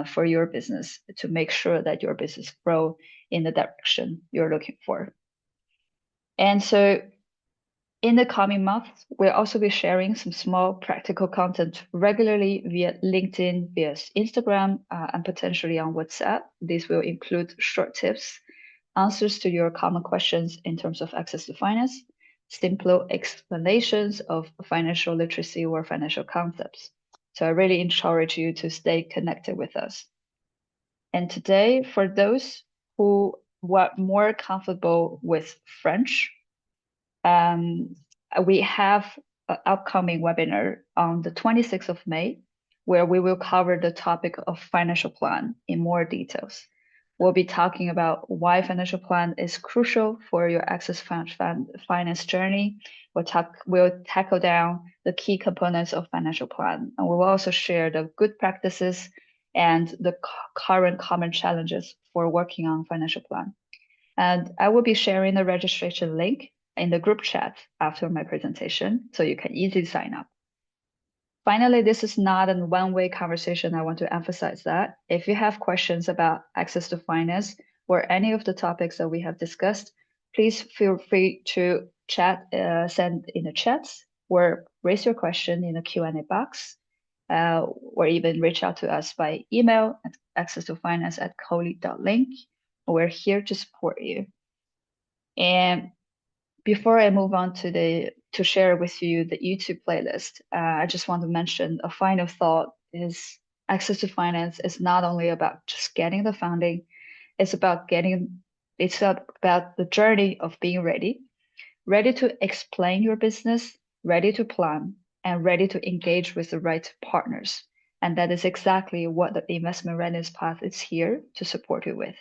for your business to make sure that your business grow in the direction you're looking for. And so in the coming months, we'll also be sharing some small practical content regularly via LinkedIn, via Instagram, and potentially on WhatsApp. These will include short tips, answers to your common questions in terms of access to finance, simple explanations of financial literacy or financial concepts. So I really encourage you to stay connected with us. And today, for those who were more comfortable with French, we have an upcoming webinar on the 26th of May, where we will cover the topic of financial plan in more details. We'll be talking about why financial plan is crucial for your access finance journey. We'll tackle down the key components of financial plan, and we will also share the good practices and the current common challenges for working on financial plan. And I will be sharing the registration link in the group chat after my presentation, so you can easily sign up. Finally, this is not a one-way conversation. I want to emphasize that. If you have questions about access to finance or any of the topics that we have discussed, please feel free to send in the chats or raise your question in the Q&A box, or even reach out to us by email at accesstofinance@colead.link, We're here to support you. And before I move on to share with you the YouTube playlist, I just want to mention a final thought is access to finance is not only about just getting the funding, it's about the journey of being ready to explain your business, ready to plan, and ready to engage with the right partners. And that is exactly what the investment readiness path is here to support you with.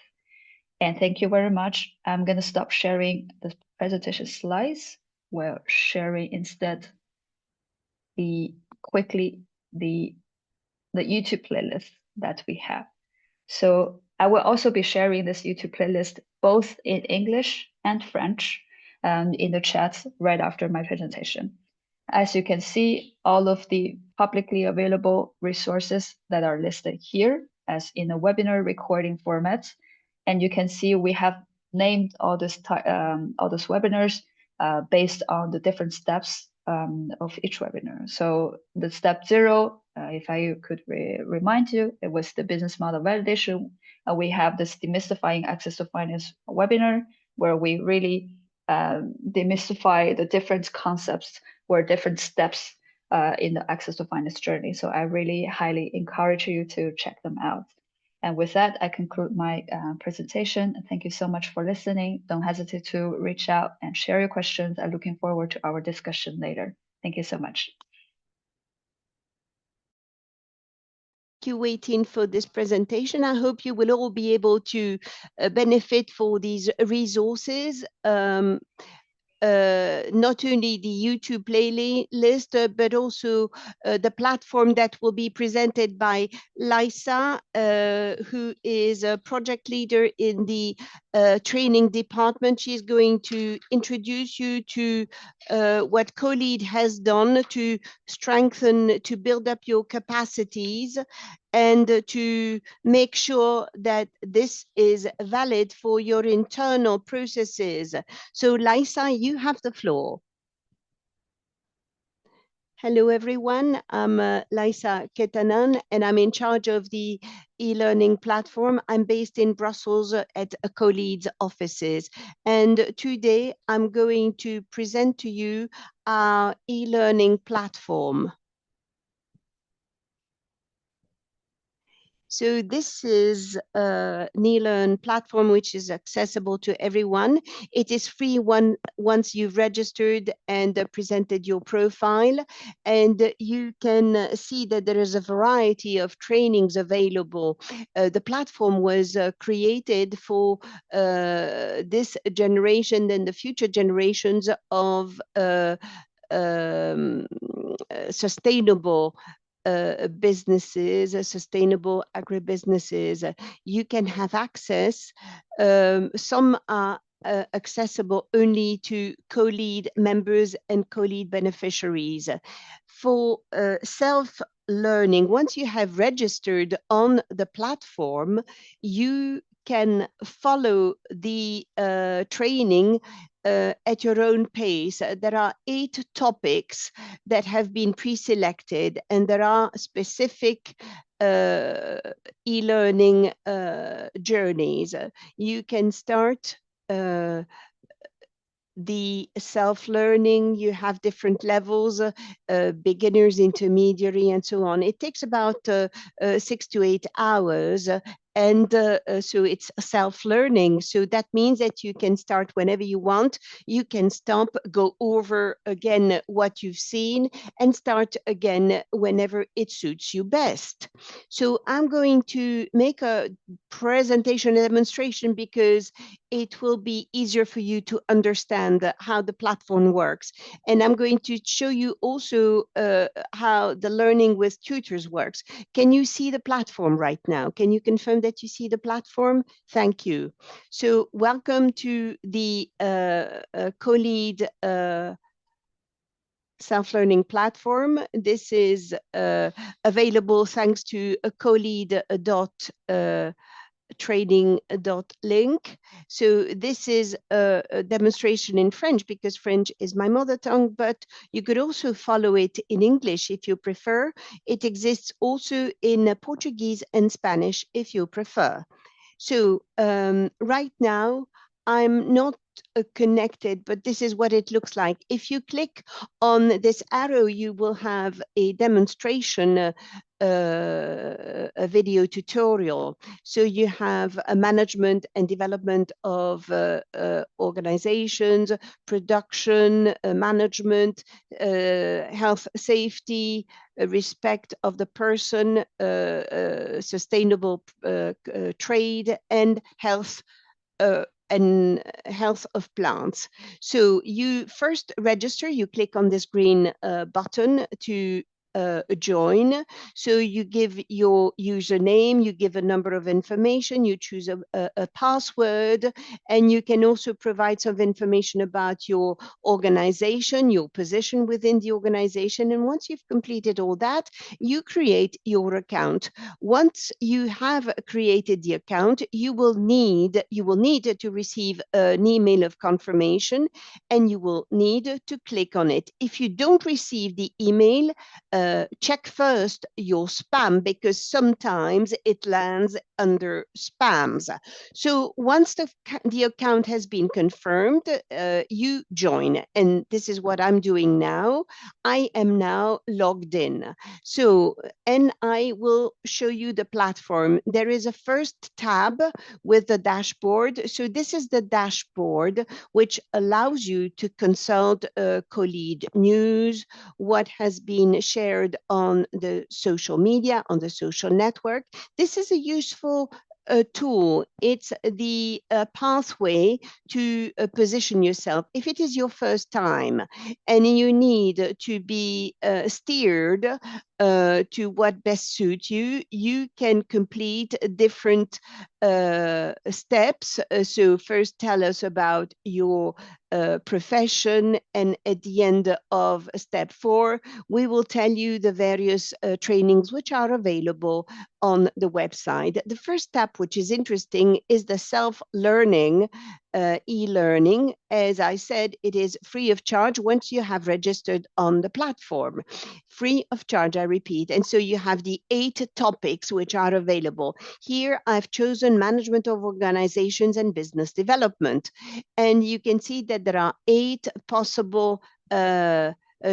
And thank you very much. I'm going to stop sharing the presentation slides while sharing instead the YouTube playlist that we have. So I will also be sharing this YouTube playlist both in English and French in the chat right after my presentation. As you can see, all of the publicly available resources that are listed here as in a webinar recording format. And you can see we have named all those webinars based on the different steps of each webinar. So the step 0, if I could remind you, it was the business model validation. We have this demystifying access to finance webinar where we really demystify the different concepts or different steps in the access to finance journey. So I really highly encourage you to check them out. And with that, I conclude my presentation. Thank you so much for listening. Don't hesitate to reach out and share your questions. I'm looking forward to our discussion later. Thank you so much. Thank you, Weiting, for this presentation. I hope you will all be able to benefit for these resources. Not only the YouTube playlist, but also the platform that will be presented by Laissa, who is a project leader in the training department. She's going to introduce you to what COLEAD has done to strengthen, to build up your capacities and to make sure that this is valid for your internal processes. So Laissa, you have the floor. Hello, everyone. I'm Laissa Kayitana, and I'm in charge of the e-learning platform. I'm based in Brussels at COLEAD's offices. And today I'm going to present to you our e-learning platform. So this is an e-learn platform which is accessible to everyone. It is free once you've registered and presented your profile. And you can see that there is a variety of trainings available. The platform was created for this generation and the future generations of sustainable businesses, sustainable agribusinesses. You can have access. Some are accessible only to COLEAD members and COLEAD beneficiaries. For self-learning, once you have registered on the platform, you can follow the training at your own pace. There are 8 topics that have been pre-selected, and there are specific e-learning journeys. You can start the self-learning. You have different levels, beginners, intermediary, and so on. It takes about 6 to 8 hours. And so it's self-learning. So that means that you can start whenever you want. You can stop, go over again what you've seen, and start again whenever it suits you best. So I'm going to make a presentation, a demonstration, because it will be easier for you to understand how the platform works. And I'm going to show you also how the learning with tutors works. Can you see the platform right now? Can you confirm that you see the platform? Thank you. So welcome to the COLEAD self-learning platform. This is available thanks to collead.training.link. So this is a demonstration in French because French is my mother tongue, but you could also follow it in English if you prefer. It exists also in Portuguese and Spanish if you prefer. So right now, I'm not connected, but this is what it looks like. If you click on this arrow, you will have a demonstration, a video tutorial. So you have a management and development of organizations, production, management, health, safety, respect of the person, sustainable trade, and health of plants. So you first register, you click on this green button to join. So you give your username, you give a number of information, you choose a password, and you can also provide some information about your organization, your position within the organization. And once you've completed all that, you create your account. Once you have created the account, you will need to receive an email of confirmation, and you will need to click on it. If you don't receive the email, check first your spam, because sometimes it lands under spams. So once the account has been confirmed, you join. And this is what I'm doing now. I am now logged in. So, and I will show you the platform. There is a first tab with the dashboard. So this is the dashboard, which allows you to consult COLEAD news, what has been shared on the social media, on the social network. This is a useful tool. It's the pathway to position yourself. If it is your first time and you need to be steered to what best suits you, you can complete different steps. So first tell us about your profession, and at the end of step 4, we will tell you the various trainings which are available on the website. The first step, which is interesting, is the self-learning e-learning. As I said, it is free of charge once you have registered on the platform. Free of charge, I repeat. And so you have the 8 topics which are available. Here I've chosen management of organizations and business development. And you can see that there are 8 possible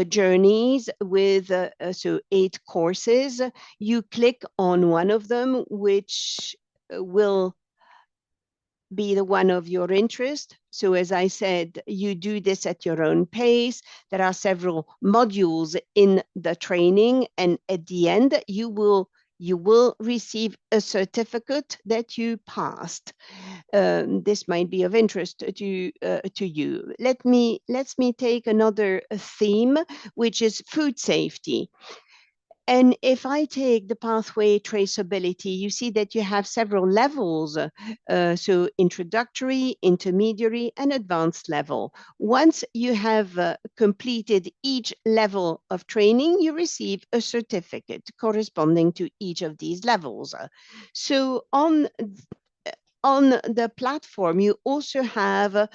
journeys with so 8 courses. You click on one of them, which will be the one of your interest. So as I said, you do this at your own pace. There are several modules in the training, and at the end, you will receive a certificate that you passed. This might be of interest to you. Let's me take another theme, which is food safety. And if I take the pathway traceability, you see that you have several levels. So introductory, intermediary, and advanced level. Once you have completed each level of training, you receive a certificate corresponding to each of these levels. So on the platform, you also have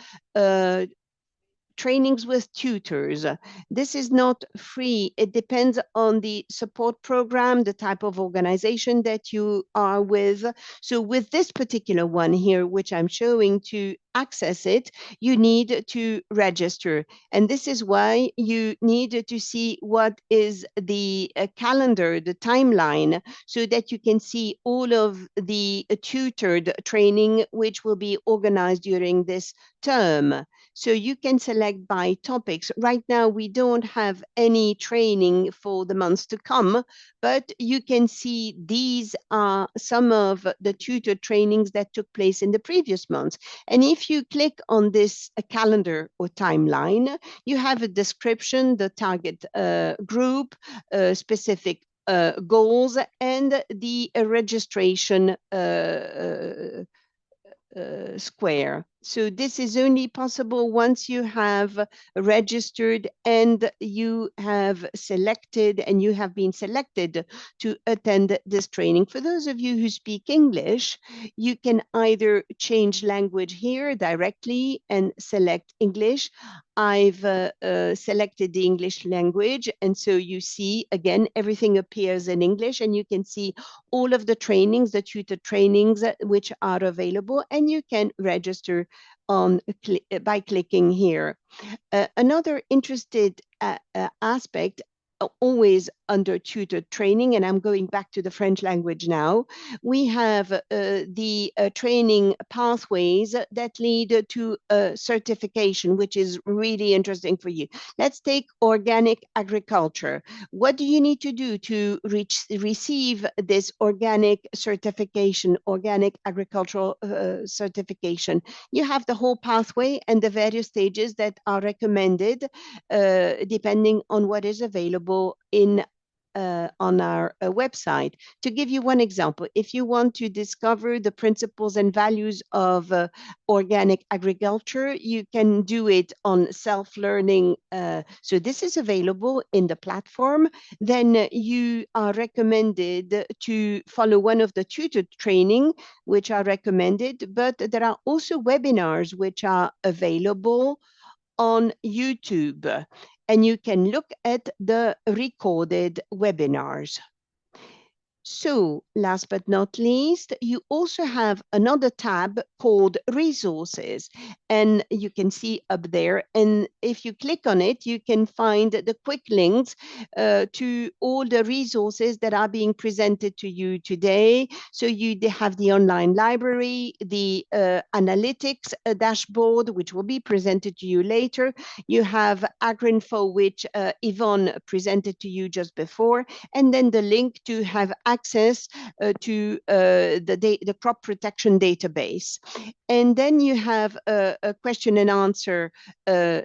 trainings with tutors. This is not free. It depends on the support program, the type of organization that you are with. So with this particular one here, which I'm showing, to access it, you need to register. And this is why you need to see what is the calendar, the timeline, so that you can see all of the tutored training, which will be organized during this term. So you can select by topics. Right now, we don't have any training for the months to come, but you can see these are some of the tutor trainings that took place in the previous months. And if you click on this calendar or timeline, you have a description, the target group, specific goals, and the registration square. So this is only possible once you have registered and you have selected and you have been selected to attend this training. For those of you who speak English, you can either change language here directly and select English. I've selected the English language, and so you see again everything appears in English, and you can see all of the trainings, the tutor trainings which are available, and you can register on by clicking here. Another interested aspect, always under tutor training, and I'm going back to the French language now, we have the training pathways that lead to certification, which is really interesting for you. Let's take organic agriculture. What do you need to do to receive this organic certification, organic agricultural certification? You have the whole pathway and the various stages that are recommended depending on what is available on our website. To give you one example, if you want to discover the principles and values of organic agriculture, you can do it on self-learning. So this is available in the platform. Then you are recommended to follow one of the tutor training, which are recommended, but there are also webinars which are available on YouTube, and you can look at the recorded webinars. So last but not least, you also have another tab called resources, and you can see up there, and if you click on it, you can find the quick links to all the resources that are being presented to you today. So you have the online library, the analytics dashboard, which will be presented to you later. You have Agrinfo, which Yvonne presented to you just before, and then the link to have access to the crop protection database. And then you have a question and answer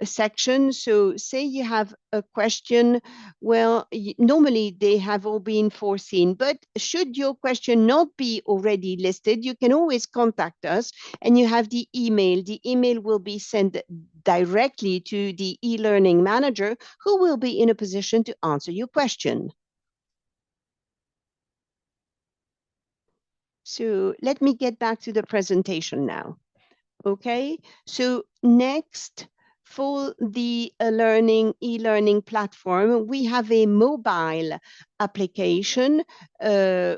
section. So say you have a question, well, normally they have all been foreseen, but should your question not be already listed, you can always contact us, and you have the email. The email will be sent directly to the e-learning manager, who will be in a position to answer your question. So let me get back to the presentation now. Okay, so next, for the e-learning platform, we have a mobile application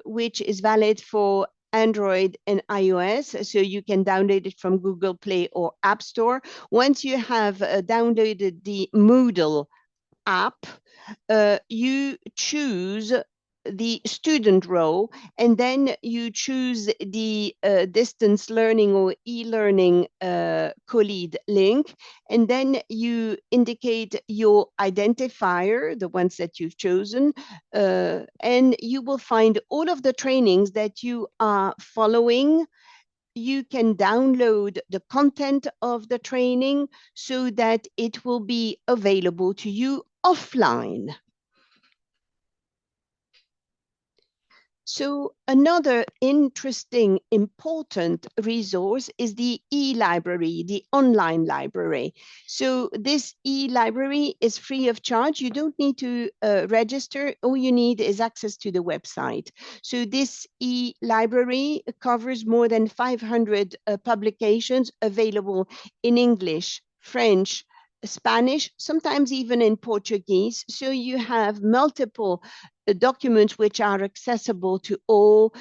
which is valid for Android and iOS, so you can download it from Google Play or App Store. Once you have downloaded the Moodle app, you choose the student row, and then you choose the distance learning or e-learning COLEAD link, and then you indicate your identifier, the ones that you've chosen, and you will find all of the trainings that you are following. You can download the content of the training so that it will be available to you offline. So another interesting, important resource is the e-library, the online library. So this e-library is free of charge. You don't need to register. All you need is access to the website. So this e-library covers more than 500 publications available in English, French, Spanish, sometimes even in Portuguese. So you have multiple documents which are accessible to all,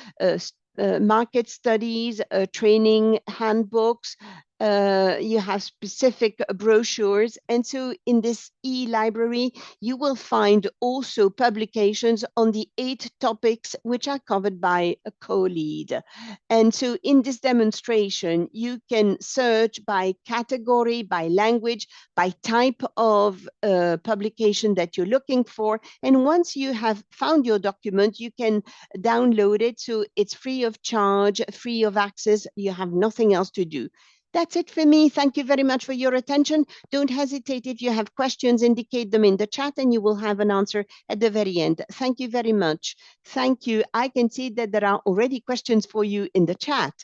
market studies, training handbooks. You have specific brochures. And so in this e-library, you will find also publications on the 8 topics which are covered by a COLEAD. And so in this demonstration, you can search by category, by language, by type of publication that you're looking for. And once you have found your document, you can download it. So it's free of charge, free of access. You have nothing else to do. That's it for me. Thank you very much for your attention. Don't hesitate. If you have questions, indicate them in the chat and you will have an answer at the very end. Thank you very much. Thank you. I can see that there are already questions for you in the chat,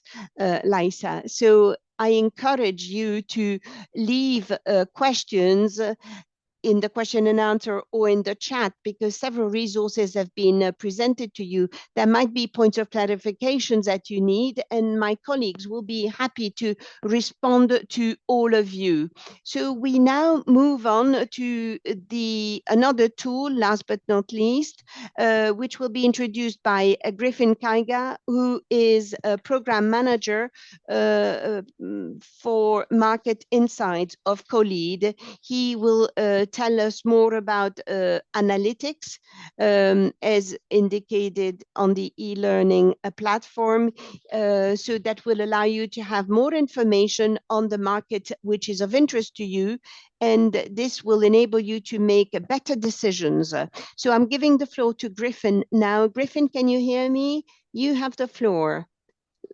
Laissa. So I encourage you to leave questions in the question and answer or in the chat, because several resources have been presented to you. There might be points of clarifications that you need, and my colleagues will be happy to respond to all of you. So we now move on to another tool, last but not least, which will be introduced by Griffin Kaiga, who is a program manager for market insights of COLEAD. He will tell us more about analytics, as indicated on the e-learning platform. So that will allow you to have more information on the market which is of interest to you, and this will enable you to make better decisions. So I'm giving the floor to Griffin now. Griffin, can you hear me? You have the floor.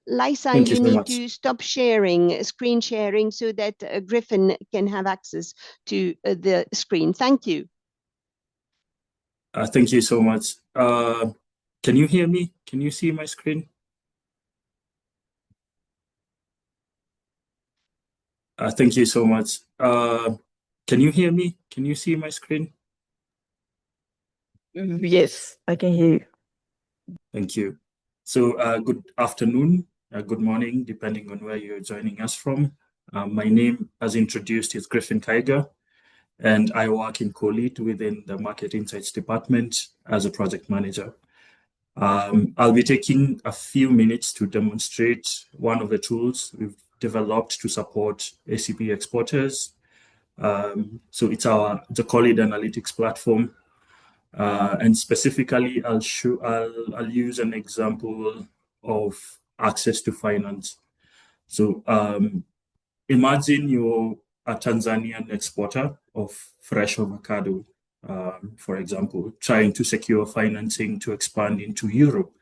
Laissa, you need to stop screen sharing, so that Griffin can have access to the screen. Thank you. Thank you so much. Can you hear me? Can you see my screen? Thank you so much. Can you hear me? Can you see my screen? Yes, I can hear you. Thank you. So good afternoon, good morning, depending on where you're joining us from. My name, as introduced, is Griffin Kaiga, and I work in COLEAD within the Market Insights Department as a project manager. I'll be taking a few minutes to demonstrate one of the tools we've developed to support ACP exporters. So it's the COLEAD analytics platform. And specifically, I'll use an example of access to finance. So imagine you're a Tanzanian exporter of fresh avocado, for example, trying to secure financing to expand into Europe.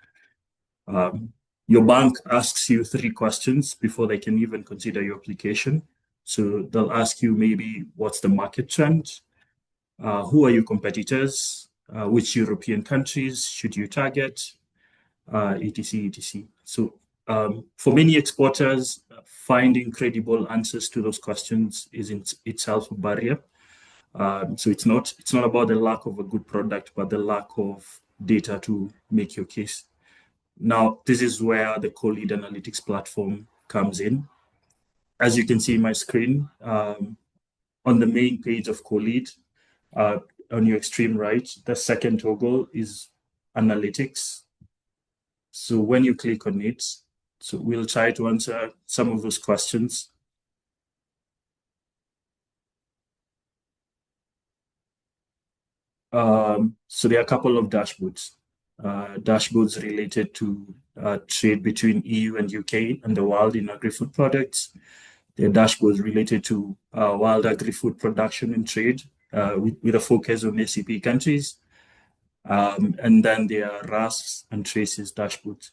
Your bank asks you 3 questions before they can even consider your application. So they'll ask you maybe what's the market trend, who are your competitors, which European countries should you target, etc., etc. So for many exporters, finding credible answers to those questions is in itself a barrier. So it's not about the lack of a good product, but the lack of data to make your case. Now, this is where the COLEAD analytics platform comes in. As you can see in my screen, on the main page of COLEAD, on your extreme right, the second toggle is analytics. So when you click on it, so we'll try to answer some of those questions. So there are a couple of dashboards. Dashboards related to trade between EU and UK and the world in agri-food products. There are dashboards related to wild agri-food production and trade with a focus on ACP countries. And then there are RASs and traces dashboards.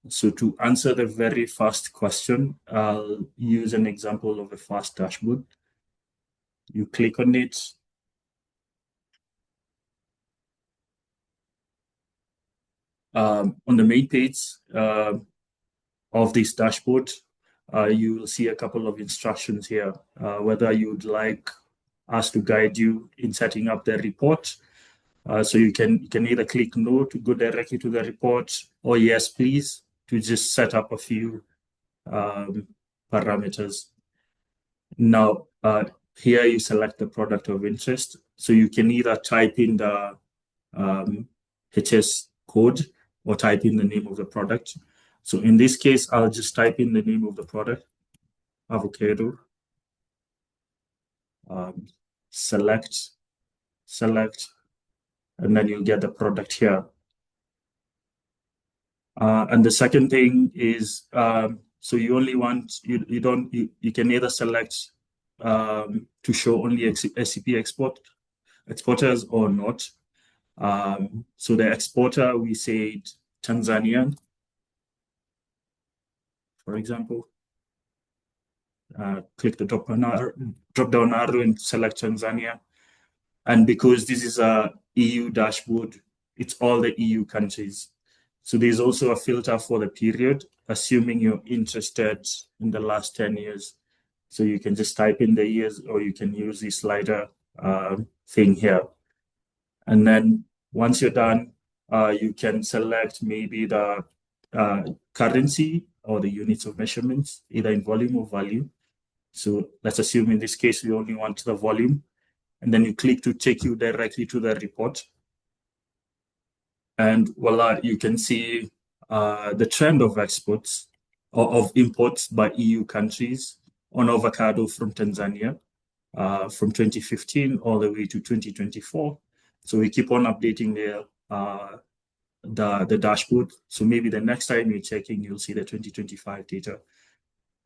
So to answer the very first question, I'll use an example of a fast dashboard. You click on it. On the main page of this dashboard, you will see a couple of instructions here, whether you'd like us to guide you in setting up the report. So you can either click no to go directly to the report, or yes, please, to just set up a few parameters. Now, here you select the product of interest. So you can either type in the HS code or type in the name of the product. So in this case, I'll just type in the name of the product, avocado, select, and then you'll get the product here. And the second thing is, so you only want, you can either select to show only ACP exporters or not. So the exporter, we said Tanzanian, for example. Click the drop down arrow and select Tanzania. And because this is a EU dashboard, it's all the EU countries. So there's also a filter for the period. assuming you're interested in the last 10 years. So you can just type in the years, or you can use the slider thing here. And then once you're done, you can select maybe the currency or the units of measurements, either in volume or value. So let's assume in this case, we only want the volume. And then you click to take you directly to the report. And voila, you can see the trend of exports or of imports by EU countries on avocado from Tanzania from 2015 all the way to 2024. So we keep on updating the dashboard. So maybe the next time you're checking, you'll see the 2025 data.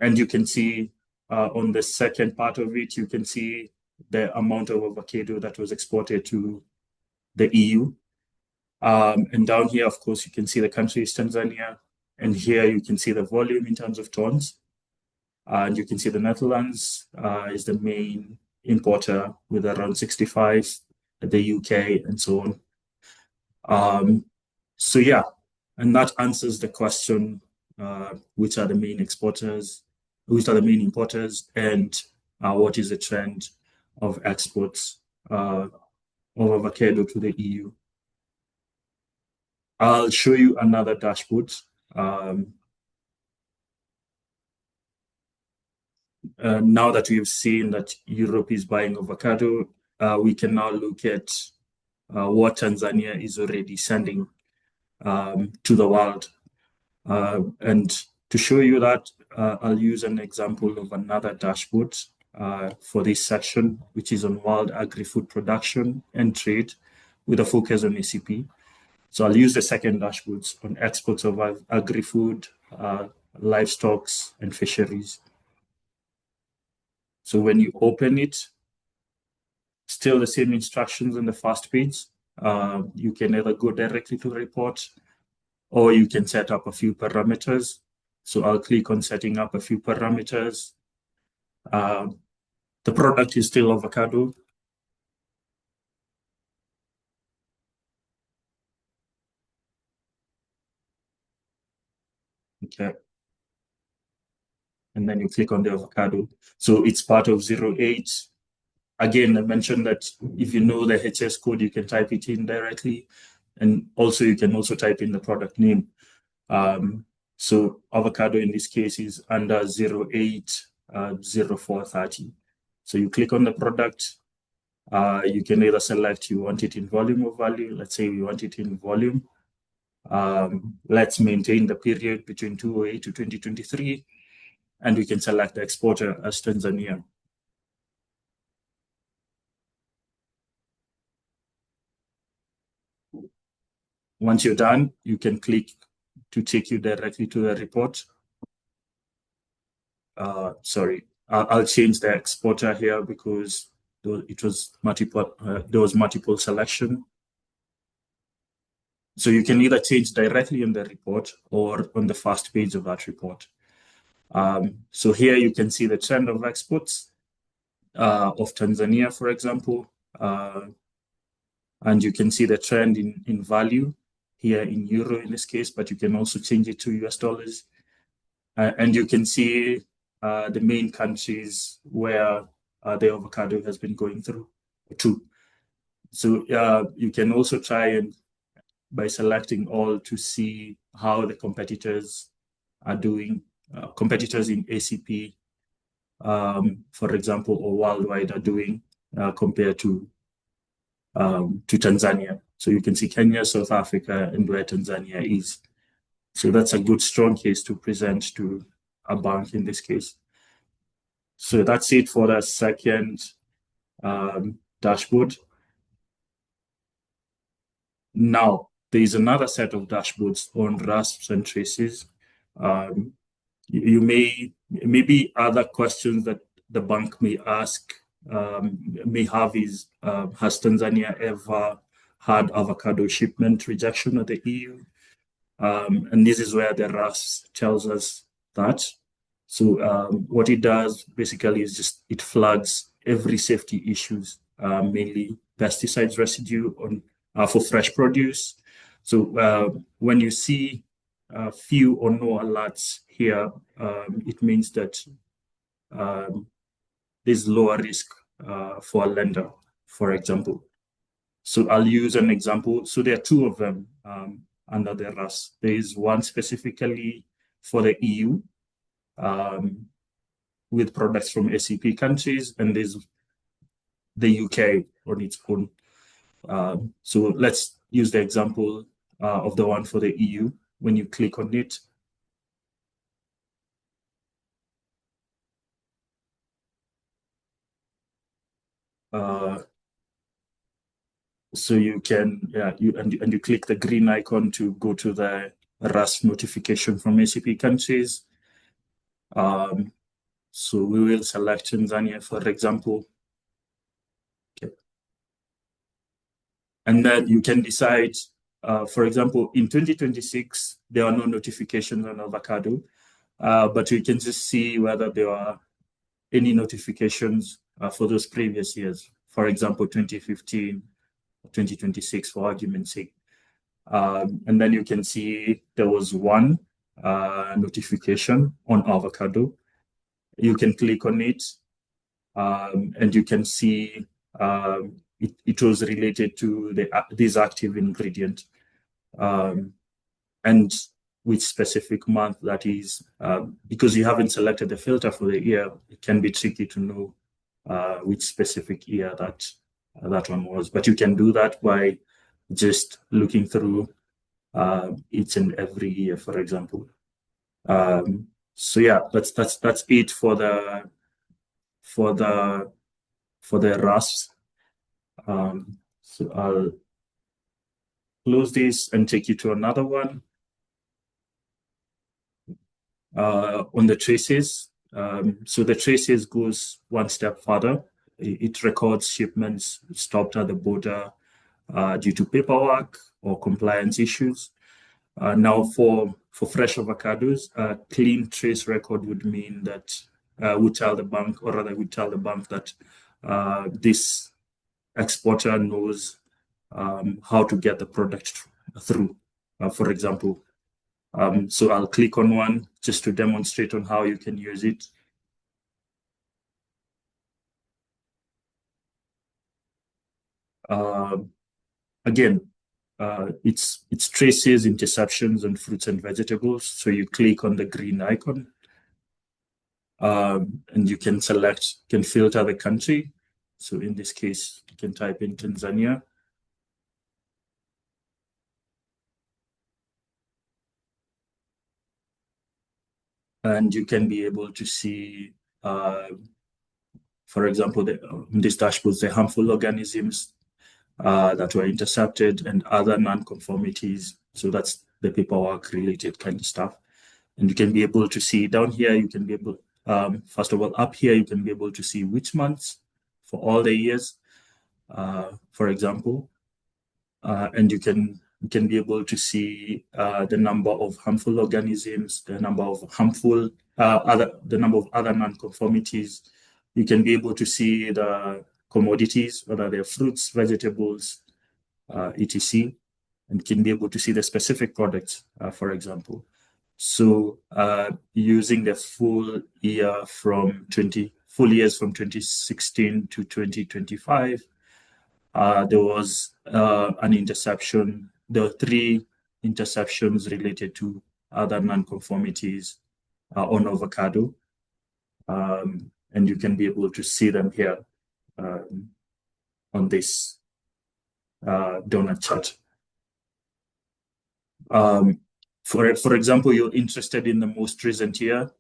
And you can see on the second part of it, you can see the amount of avocado that was exported to the EU. And down here, of course, you can see the country is Tanzania. And here you can see the volume in terms of tons. And you can see the Netherlands is the main importer with around 65, the UK, and so on. So yeah, and that answers the question, which are the main exporters, which are the main importers, and what is the trend of exports of avocado to the EU. I'll show you another dashboard. Now that we've seen that Europe is buying avocado, we can now look at what Tanzania is already sending to the world. And to show you that, I'll use an example of another dashboard for this section, which is on world agri-food production and trade with a focus on ACP. So I'll use the second dashboard on exports of agri-food, livestock, and fisheries. So when you open it, still the same instructions on the first page. You can either go directly to the report, or you can set up a few parameters. So I'll click on setting up a few parameters. The product is still avocado. Okay. And then you click on the avocado. So it's part of 08. Again, I mentioned that if you know the HS code, you can type it in directly. And also you can also type in the product name. So avocado in this case is under 080430. So you click on the product. You can either select you want it in volume or value. Let's say we want it in volume. Let's maintain the period between 2008 to 2023. And we can select the exporter as Tanzania. Once you're done, you can click to take you directly to the report. Sorry, I'll change the exporter here because it was multiple. There was multiple selection. So you can either change directly in the report or on the first page of that report. So here you can see the trend of exports of Tanzania, for example, and you can see the trend in value here in euro in this case, but you can also change it to US dollars. And you can see the main countries where the avocado has been going through to. So you can also try and by selecting all to see how the competitors are doing. Competitors in ACP, for example, or worldwide are doing compared to Tanzania. So you can see Kenya, South Africa, and where Tanzania is. So that's a good, strong case to present to a bank in this case. So that's it for the second dashboard. Now, there is another set of dashboards on rasps and traces. You maybe other questions that the bank may ask may have is, has Tanzania ever had avocado shipment rejection at the EU? And this is where the RAS tells us that. So what it does basically is just it flags every safety issues, mainly pesticides residue on for fresh produce. So when you see few or no alerts here, it means that there's lower risk for a lender, for example. So I'll use an example. So there are two of them under the RAS. There is one specifically for the EU with products from ACP countries, and there's the UK on its own. So let's use the example of the one for the EU. When you click on it, so you can, you click the green icon to go to the RAS notification from ACP countries. So we will select Tanzania, for example. Okay. And then you can decide, for example, in 2026, there are no notifications on avocado, but you can just see whether there are any notifications for those previous years. For example, 2015, 2026, for argument's sake. And then you can see there was one notification on avocado. You can click on it, and you can see it was related to this active ingredient, and which specific month that is. Because you haven't selected the filter for the year, it can be tricky to know which specific year that one was. But you can do that by just looking through each and every year, for example. So yeah, that's it for the RAS. So I'll close this and take you to another one. On the traces. So the traces goes one step further. It records shipments stopped at the border due to paperwork or compliance issues. Now for fresh avocados, a clean trace record would mean that would tell the bank, or rather would tell the bank that this exporter knows how to get the product through, for example. So I'll click on one just to demonstrate on how you can use it. Again, it's traces, interceptions, and fruits and vegetables. So you click on the green icon, and you can filter the country. So in this case, you can type in Tanzania. And you can be able to see, for example, in this dashboard, the harmful organisms that were intercepted and other non-conformities. So that's the paperwork related kind of stuff. And you can be able to see down here, you can be able, first of all, up here, you can be able to see which months for all the years, for example. And you can be able to see the number of harmful organisms, the number of the number of other non-conformities. You can be able to see the commodities, whether they're fruits, vegetables, etc., and can be able to see the specific products, for example. So using the full years from 2016 to 2025, there was an interception. There were 3 interceptions related to other non-conformities on avocado. And you can be able to see them here on this donut chart. For example, you're interested in the most recent year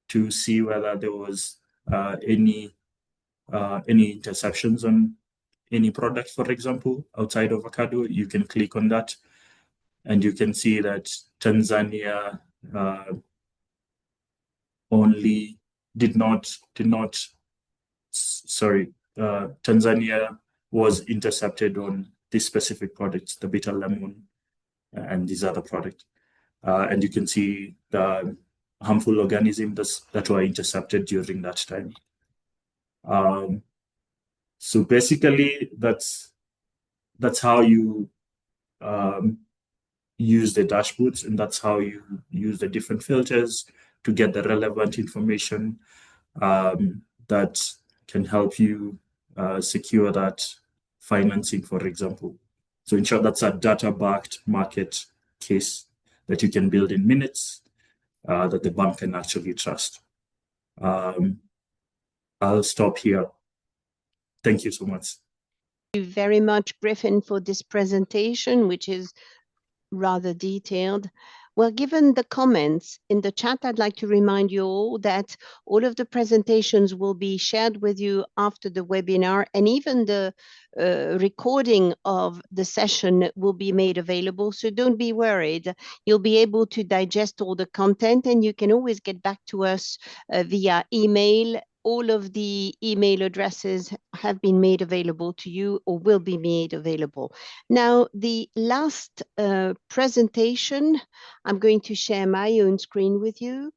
to see whether there was any interceptions on any product, for example, outside of avocado. You can click on that, and you can see that Tanzania Tanzania was intercepted on this specific products, the bitter lemon and these other products. And you can see the harmful organisms that were intercepted during that time. So basically, that's how you use the dashboards, and that's how you use the different filters to get the relevant information that can help you secure that financing, for example. So in short, that's a data-backed market case that you can build in minutes that the bank can actually trust. I'll stop here. Thank you so much. Thank you very much, Griffin, for this presentation, which is rather detailed. Well, given the comments in the chat, I'd like to remind you all that all of the presentations will be shared with you after the webinar, and even the recording of the session will be made available. So don't be worried. You'll be able to digest all the content, and you can always get back to us via email. All of the email addresses have been made available to you or will be made available. Now, the last presentation, I'm going to share my own screen with you,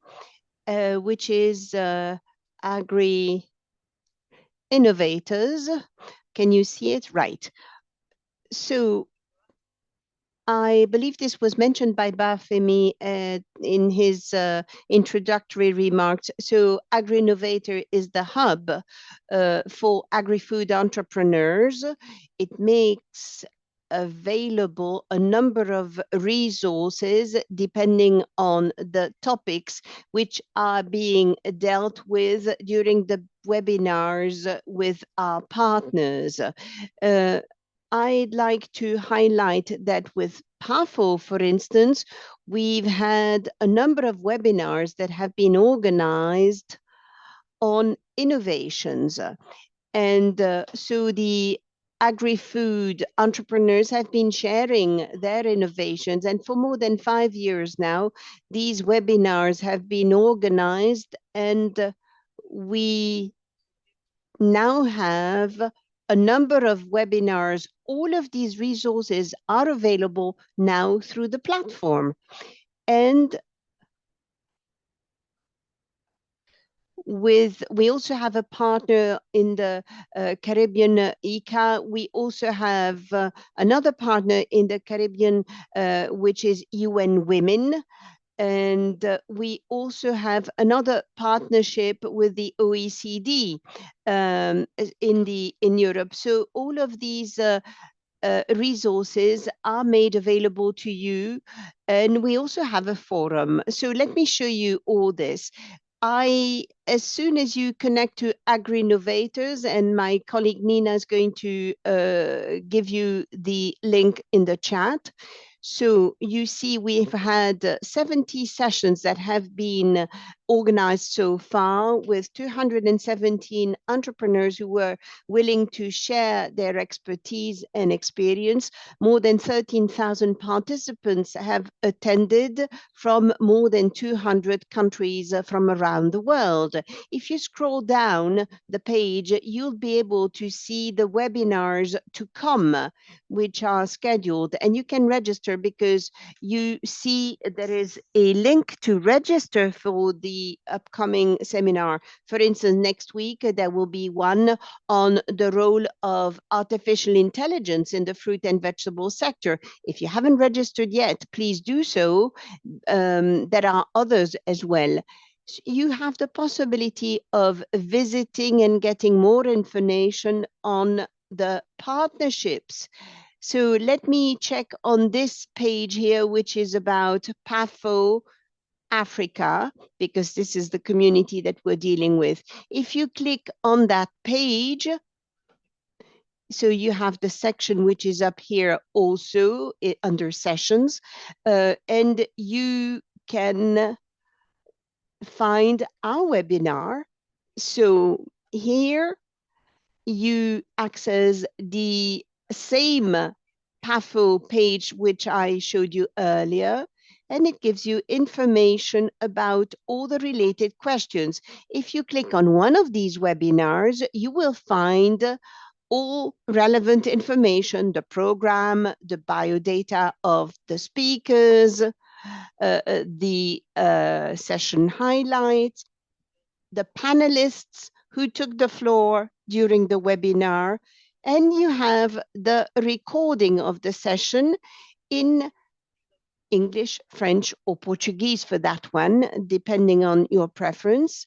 which is Agrinnovators. Can you see it? Right. So I believe this was mentioned by Babafemi in his introductory remarks. So Agrinnovator is the hub for agri-food entrepreneurs. It makes available a number of resources depending on the topics which are being dealt with during the webinars with our partners. I'd like to highlight that with PAFO, for instance, we've had a number of webinars that have been organized on innovations. And so the agri-food entrepreneurs have been sharing their innovations. And for more than 5 years now, these webinars have been organized, and we now have a number of webinars. All of these resources are available now through the platform. And we also have a partner in the Caribbean, ICA. We also have another partner in the Caribbean, which is UN Women. And we also have another partnership with the OECD in Europe. So all of these resources are made available to you. And we also have a forum. So let me show you all this. As soon as you connect to Agrinnovators, and my colleague Nina is going to give you the link in the chat. So you see we've had 70 sessions that have been organized so far with 217 entrepreneurs who were willing to share their expertise and experience. More than 13,000 participants have attended from more than 200 countries from around the world. If you scroll down the page, you'll be able to see the webinars to come, which are scheduled, and you can register because you see there is a link to register for the upcoming seminar. For instance, next week, there will be one on the role of artificial intelligence in the fruit and vegetable sector. If you haven't registered yet, please do so. There are others as well. You have the possibility of visiting and getting more information on the partnerships. So let me check on this page here, which is about PAFO Africa, because this is the community that we're dealing with. If you click on that page, so you have the section which is up here also under sessions, and you can find our webinar. So here you access the same PAFO page which I showed you earlier, and it gives you information about all the related questions. If you click on one of these webinars, you will find all relevant information, the program, the biodata of the speakers, the session highlights, the panelists who took the floor during the webinar, and you have the recording of the session in English, French, or Portuguese for that one, depending on your preference.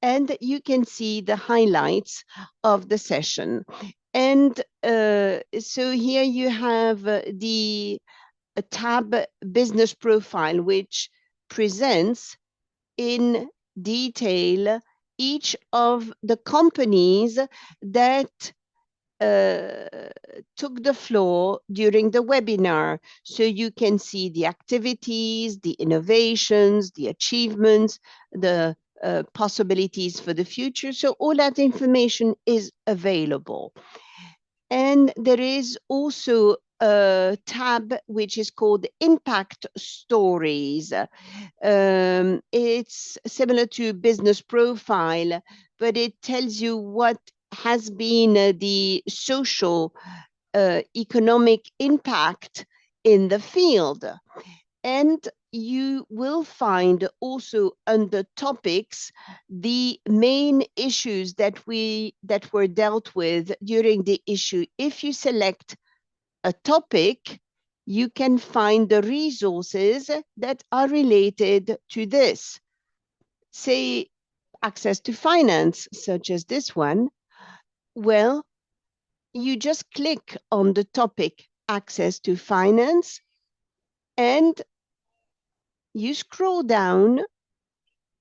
And you can see the highlights of the session. And so here you have the tab business profile, which presents in detail each of the companies that took the floor during the webinar. So you can see the activities, the innovations, the achievements, the possibilities for the future. So all that information is available. And there is also a tab which is called Impact Stories. It's similar to Business Profile, but it tells you what has been the social economic impact in the field. And you will find also under topics the main issues that were dealt with during the issue. If you select a topic, you can find the resources that are related to this. Say access to finance, such as this one. Well, you just click on the topic access to finance and you scroll down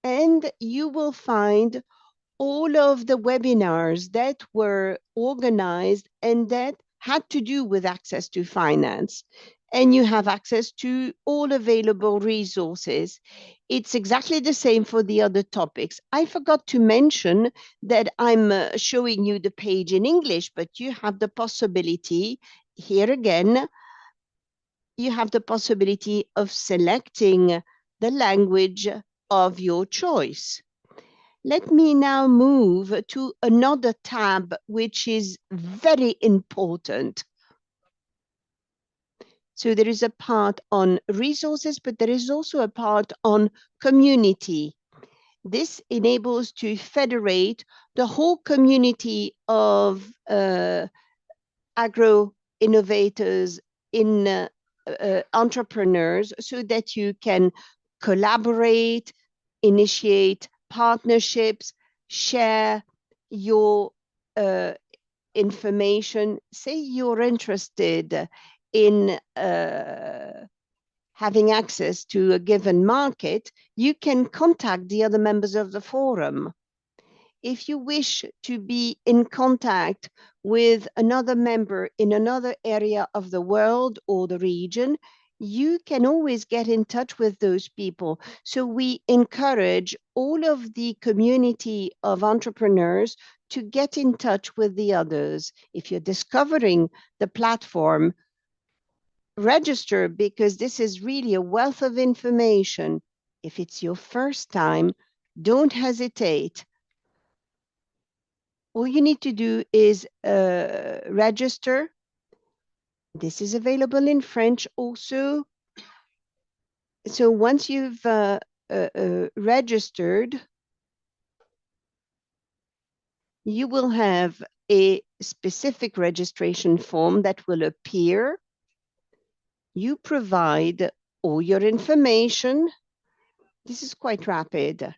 and you will find all of the webinars that were organized and that had to do with access to finance. And you have access to all available resources. It's exactly the same for the other topics. I forgot to mention that I'm showing you the page in English, but you have the possibility, here again, you have the possibility of selecting the language of your choice. Let me now move to another tab, which is very important. So there is a part on resources, but there is also a part on community. This enables to federate the whole community of agro innovators in entrepreneurs so that you can collaborate, initiate partnerships, share your information. Say you're interested in having access to a given market, you can contact the other members of the forum. If you wish to be in contact with another member in another area of the world or the region, you can always get in touch with those people. So we encourage all of the community of entrepreneurs to get in touch with the others. If you're discovering the platform, register, because this is really a wealth of information. If it's your first time, don't hesitate. All you need to do is register. This is available in French also. So once you've registered, you will have a specific registration form that will appear. You provide all your information. This is quite rapid.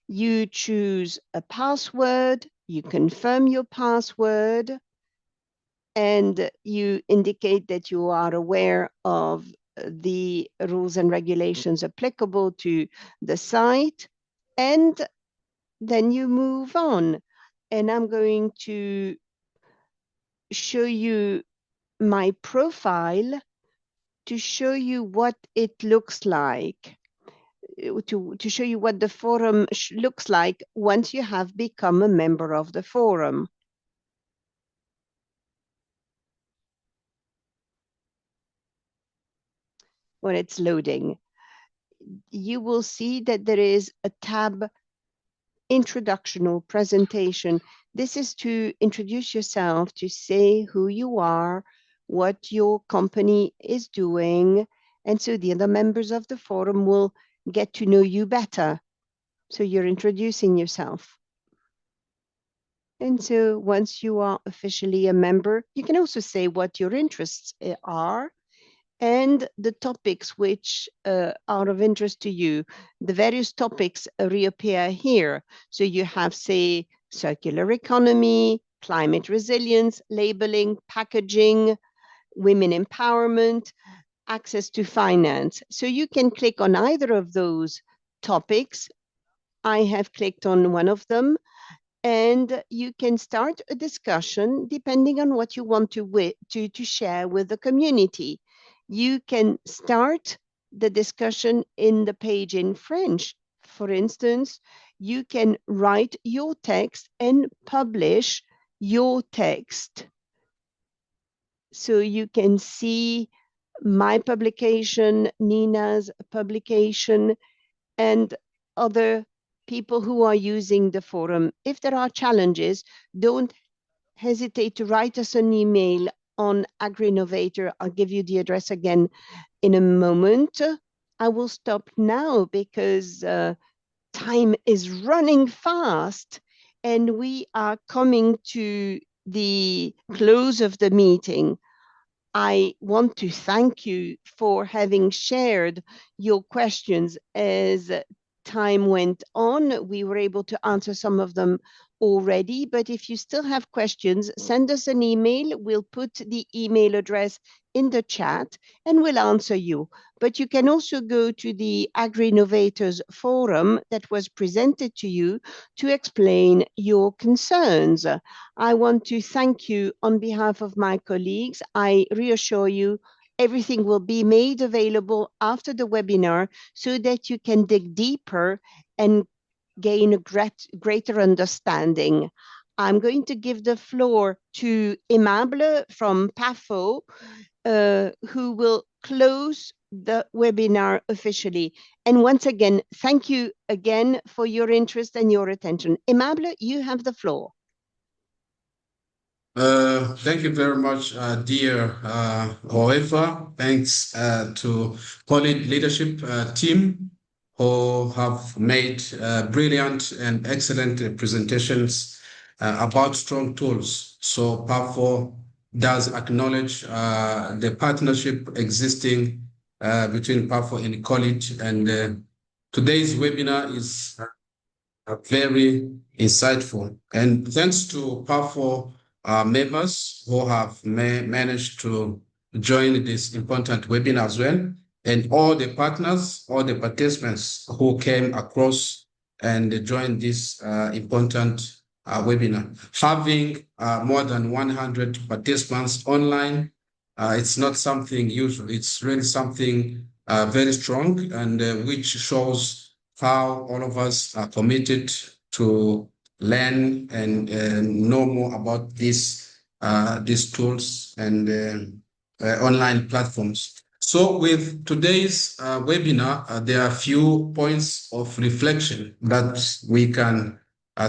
You choose a password, you confirm your password, and you indicate that you are aware of the rules and regulations applicable to the site, and then you move on. And I'm going to show you my profile to show you what it looks like, to show you what the forum looks like once you have become a member of the forum. When it's loading, you will see that there is a tab, Introduction or Presentation. This is to introduce yourself, to say who you are, what your company is doing, and so the other members of the forum will get to know you better. So you're introducing yourself. And so once you are officially a member, you can also say what your interests are. and the topics which are of interest to you. The various topics reappear here. So you have, say, circular economy, climate resilience, labeling, packaging, women empowerment, access to finance. So you can click on either of those topics. I have clicked on one of them, and you can start a discussion depending on what you want to share with the community. You can start the discussion in the page in French. For instance, you can write your text and publish your text. So you can see my publication, Nina's publication, and other people who are using the forum. If there are challenges, don't hesitate to write us an email on Agrinnovator. I'll give you the address again in a moment. I will stop now because time is running fast and we are coming to the close of the meeting. I want to thank you for having shared your questions. As time went on, we were able to answer some of them already, but if you still have questions, send us an email. We'll put the email address in the chat and we'll answer you. But you can also go to the Agrinnovators forum that was presented to you to explain your concerns. I want to thank you on behalf of my colleagues. I reassure you, everything will be made available after the webinar so that you can dig deeper and gain a greater understanding. I'm going to give the floor to Aimable from PAFO, who will close the webinar officially. And once again, thank you again for your interest and your attention. Aimable, you have the floor. Thank you very much, dear Ahoefa. Thanks to COLEAD leadership team who have made brilliant and excellent presentations about strong tools. So PAFO does acknowledge the partnership existing between PAFO and COLEAD, and today's webinar is very insightful. And thanks to PAFO members who have managed to join this important webinar as well, and all the partners, all the participants who came across and joined this important webinar. Having more than 100 participants online, it's not something usual. It's really something very strong, and which shows how all of us are committed to learn and know more about these tools and online platforms. So with today's webinar, there are a few points of reflection that we can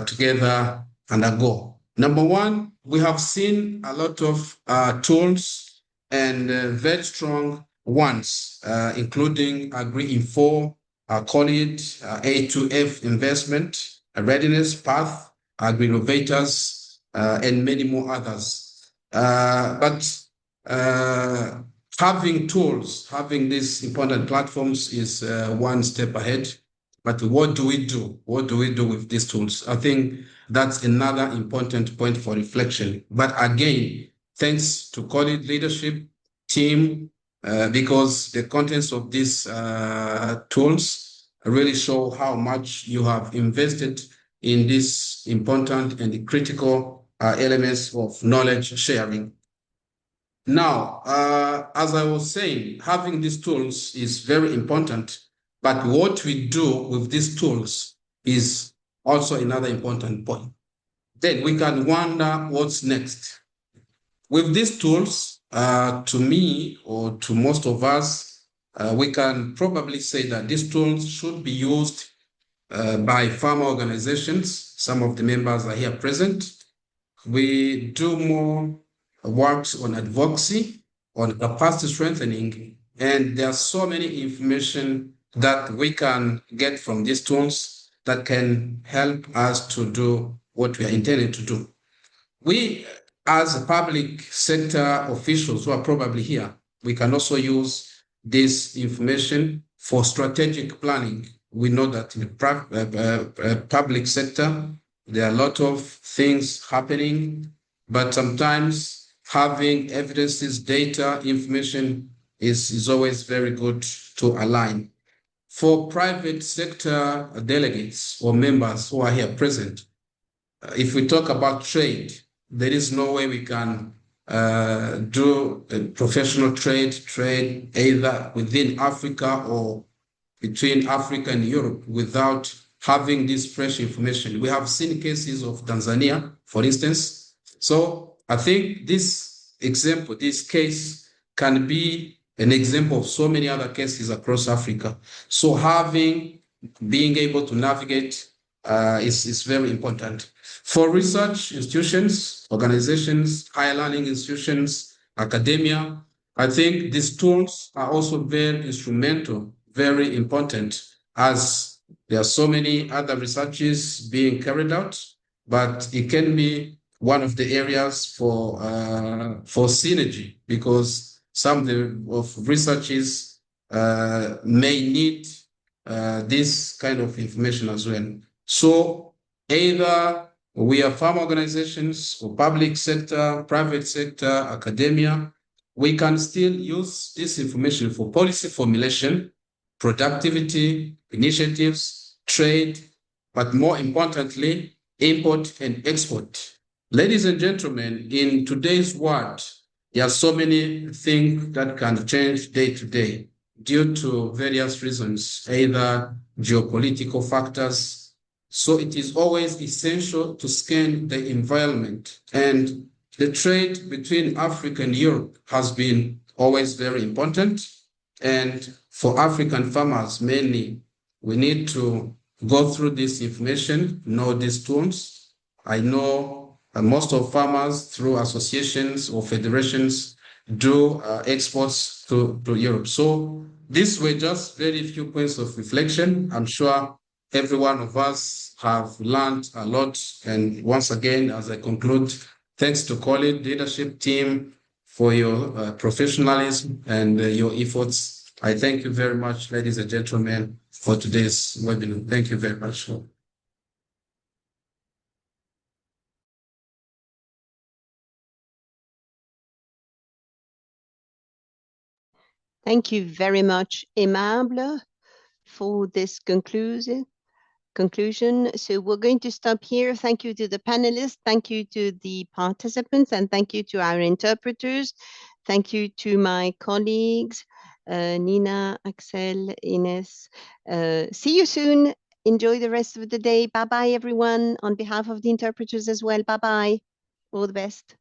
together undergo. Number one, we have seen a lot of tools and very strong ones, including Agrinfo, COLEAD, A2F investment, readiness path, Agrinnovators, and many more others. But having tools, having these important platforms is one step ahead. But what do we do? What do we do with these tools? I think that's another important point for reflection. But again, thanks to COLEAD leadership team, because the contents of these tools really show how much you have invested in these important and critical elements of knowledge sharing. Now, as I was saying, having these tools is very important, but what we do with these tools is also another important point. Then we can wonder what's next. With these tools, to me or to most of us, we can probably say that these tools should be used by farmer organizations. Some of the members are here present. We do more works on advocacy, on capacity strengthening, and there are so many information that we can get from these tools that can help us to do what we are intending to do. We, as public sector officials who are probably here, we can also use this information for strategic planning. We know that in the public sector, there are a lot of things happening, but sometimes having evidences, data, information is always very good to align. For private sector delegates or members who are here present, if we talk about trade, there is no way we can do a professional trade either within Africa or between Africa and Europe without having this fresh information. We have seen cases of Tanzania, for instance. So I think this example, this case can be an example of so many other cases across Africa. So being able to navigate is very important. For research institutions, organizations, higher learning institutions, academia, I think these tools are also very instrumental, very important, as there are so many other researches being carried out, but it can be one of the areas for synergy, because some of researches may need this kind of information as well. So either we are farm organizations or public sector, private sector, academia, we can still use this information for policy formulation, productivity, initiatives, trade, but more importantly, import and export. Ladies and gentlemen, in today's world, there are so many things that can change day to day due to various reasons, either geopolitical factors. So it is always essential to scan the environment, and the trade between Africa and Europe has been always very important. And for African farmers mainly, we need to go through this information, know these tools. I know most of farmers through associations or federations do exports to Europe. So these were just very few points of reflection. I'm sure every one of us have learned a lot. And once again, as I conclude, thanks to COLEAD leadership team for your professionalism and your efforts. I thank you very much, ladies and gentlemen, for today's webinar. Thank you very much. Thank you very much, Aimable, for this conclusion. So we're going to stop here. Thank you to the panelists. Thank you to the participants, and thank you to our interpreters. Thank you to my colleagues, Nina, Axelle, Ines. See you soon. Enjoy the rest of the day. Bye-bye, everyone. On behalf of the interpreters as well, bye-bye. All the best.